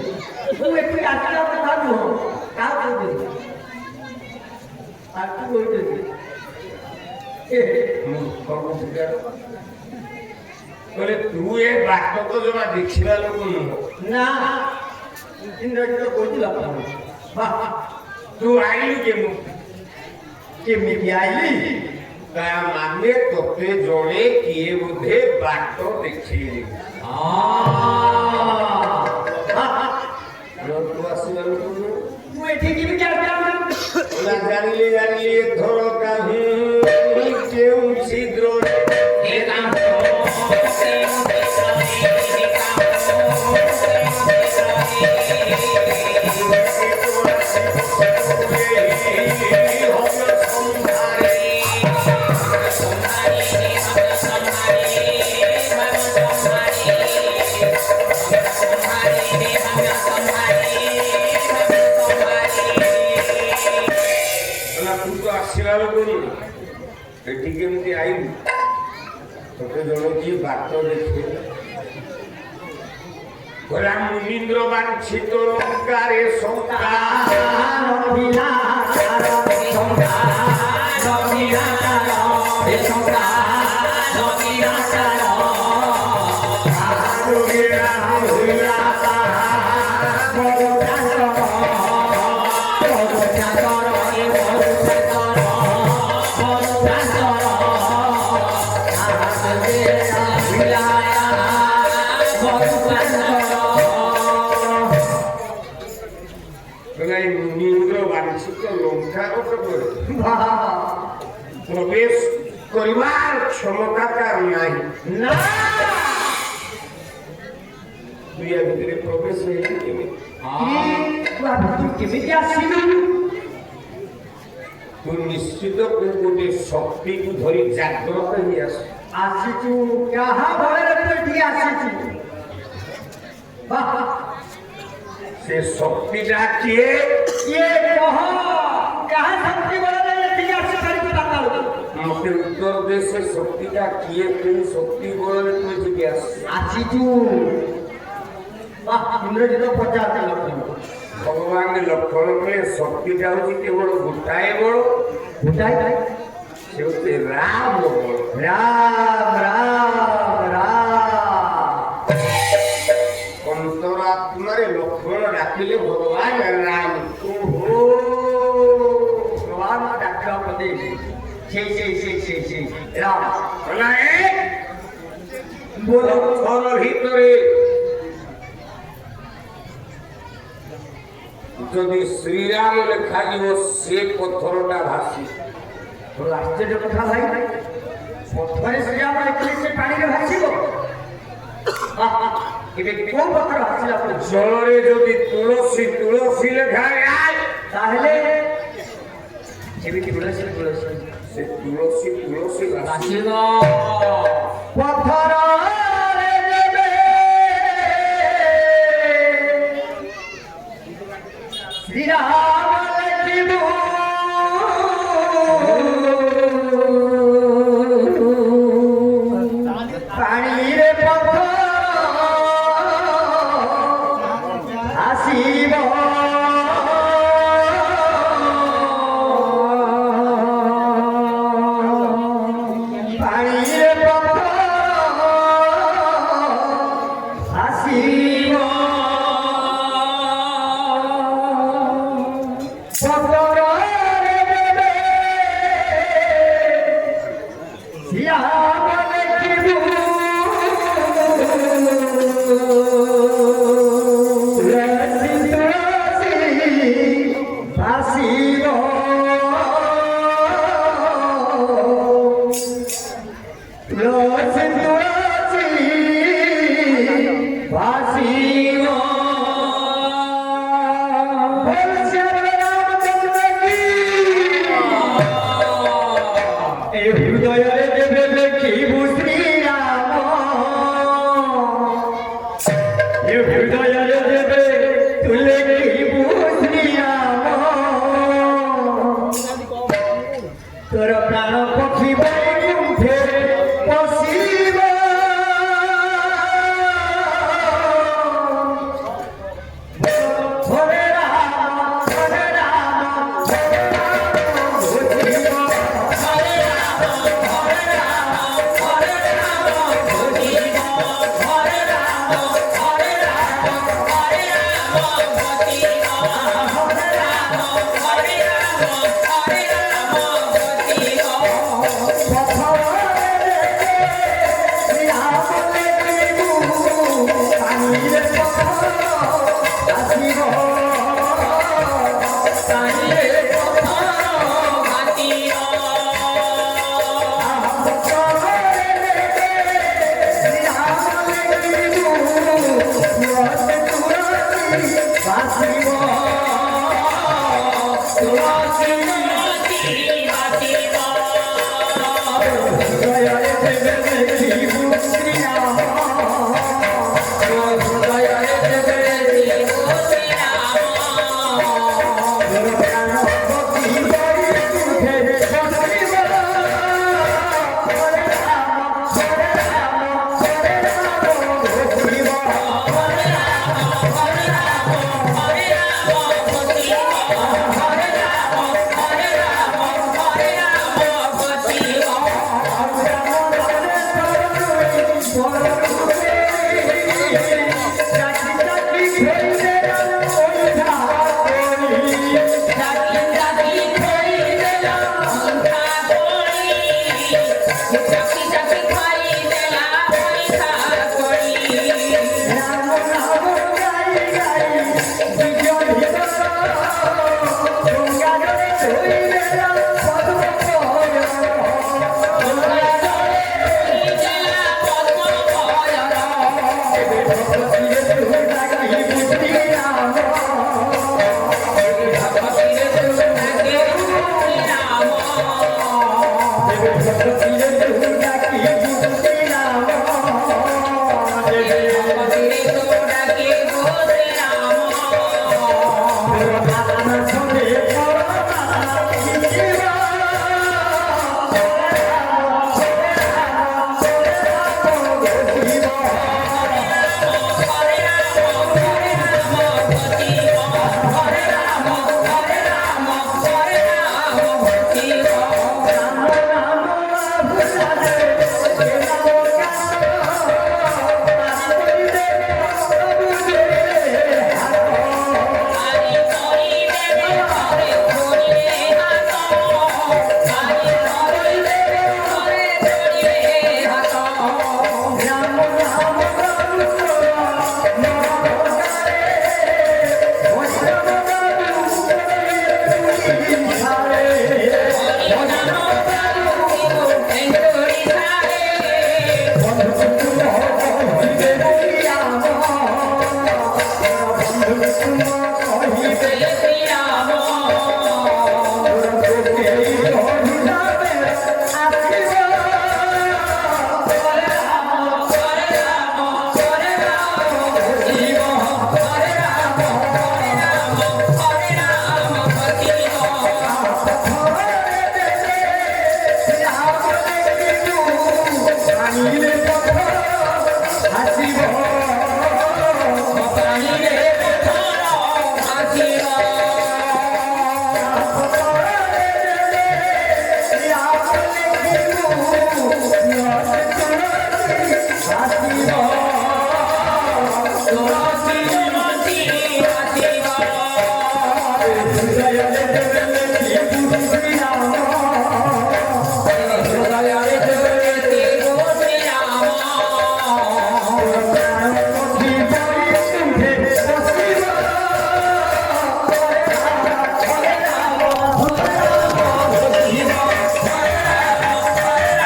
Speaker 1: ତୁ ଏଠିକି ଆସିବା କଥା ନୁହଁ କାହା କହୁଛନ୍ତି ତାକୁ କହୁଛନ୍ତି
Speaker 2: କହିଲେ ତୁ ଏ ବାଟ ତ ଜମା ଦେଖିବା ଲୋକ ନୁହଁ
Speaker 1: ନା ଇନ୍ଦ୍ରଜିତ କହୁଥିଲା
Speaker 2: ତୁ ଆଇଲୁ
Speaker 1: କେମିତି ଆଇଲି
Speaker 2: ତା ମାନେ ତତେ ଜଣେ କିଏ ବୋଧେ ବାଟ ଦେଖେଇଲେ ତୁ ଆସିବାରୁ
Speaker 1: ମୁଁ ଏଠିକି ବି
Speaker 2: ଜାଣିଲି ଧର କାହିଁ କେଉଁ ଛିଦ୍ରରେ ତୁ ତ ଆସିଲା ବେଳକୁ ଏଠି କେମିତି ଆଇଲୁ ତତେ ଜଣେ କିଏ ବାଟ ଦେଖେ କହିଲା ମୁନୀନ୍ଦ୍ର ବାଞ୍ଛିତ ଲଙ୍କାରେ ଶଙ୍କା মুনীন্দ্র বাঞ্ছিত লঙ্কার উপরে প্রবেশ করিবার ক্ষমতা তার নাই
Speaker 1: না
Speaker 2: তুই এর ভিতরে প্রবেশ হয়েছি
Speaker 1: কেମିତି ଆସିଲୁ
Speaker 2: ତୁ ନିଶ୍ଚିତ କୋଉ ଗୋଟେ ଶକ୍ତିକୁ ଧରି ଜାଗ୍ରତ ହେଇ ଆସୁ
Speaker 1: ଆସିଛୁ କାହା ବଳରେ ତୁ ଏଠିକି ଆସିଛୁ
Speaker 2: ସେ ଶକ୍ତିଟା କିଏ
Speaker 1: କିଏ କହ କାହା ଶକ୍ତି ବଳରେ ଏଠିକି ଆସିପାରିଛୁ ତାକୁ
Speaker 2: ମତେ ଉତ୍ତର ଦେ ସେ ଶକ୍ତିଟା କିଏ କୋଉ ଶକ୍ତି ବଳରେ ତୁ ଏଠିକି ଆସୁ
Speaker 1: ଆସିଛୁ ଇନ୍ଦ୍ରଜିତ ପଚାରିଲ
Speaker 2: ଭଗବାନ ଲକ୍ଷଣ କଲେ ଶକ୍ତିଟା ହଉଛି କେବଳ ଗୋଟାଏ ବଳ
Speaker 1: ଗୋଟାଏ
Speaker 2: ସେ ହଉଛି ରାମ ବଳ
Speaker 1: ରାମ ରାମ ରାମ
Speaker 2: ଅନ୍ତରାତ୍ମାରେ ଲକ୍ଷ୍ମଣ ଡାକିଲେ ଭଗବାନ ରାମ
Speaker 1: ଓହୋ ଭଗବାନ ଡାକିବା ପଦେ ସେଇ ରାମ
Speaker 2: କହିଲା ପଥର ଭିତରେ ଯଦି ଶ୍ରୀରାମ ଲେଖାଯିବ ସେ ପଥରଟା ଭାସି
Speaker 1: ଆଶ୍ଚର୍ଯ୍ୟ କଥା ଭାଇ ପଥରେ ଶ୍ରୀରାମ ଲେଖିଲେ ସେ ପାଣିରେ ଭାସିବ ଏବେ କୋଉ ପଥର ଭାସିଲା
Speaker 2: ଜଳରେ ଯଦି ତୁଳସୀ ଲେଖାଯାଏ
Speaker 1: ତାହେଲେ ସେମିତି ତୁଳସୀ
Speaker 2: ସେ ତୁଳସୀ ଭାସି
Speaker 1: ପଥର ଶ୍ରୀରାମ ଲେଖିବୁ ପାଣିରେ ପଥର ଆସିବ ପାଣିରେ ପଥର ଆସିବ ପଥରରେ ଦେବେ ଶ୍ରୀରାମ ଲେଖିବୁ ତୁଳସୀ বাসিব তুলসী হৃদয়ে দেবে দেখিবু শ্রীরাম হৃদয়ে দেবে প্রাণ ভক্তি করি উঠে বসিব হরে রাম হরে রাম হরে রাম বসিব হাসিব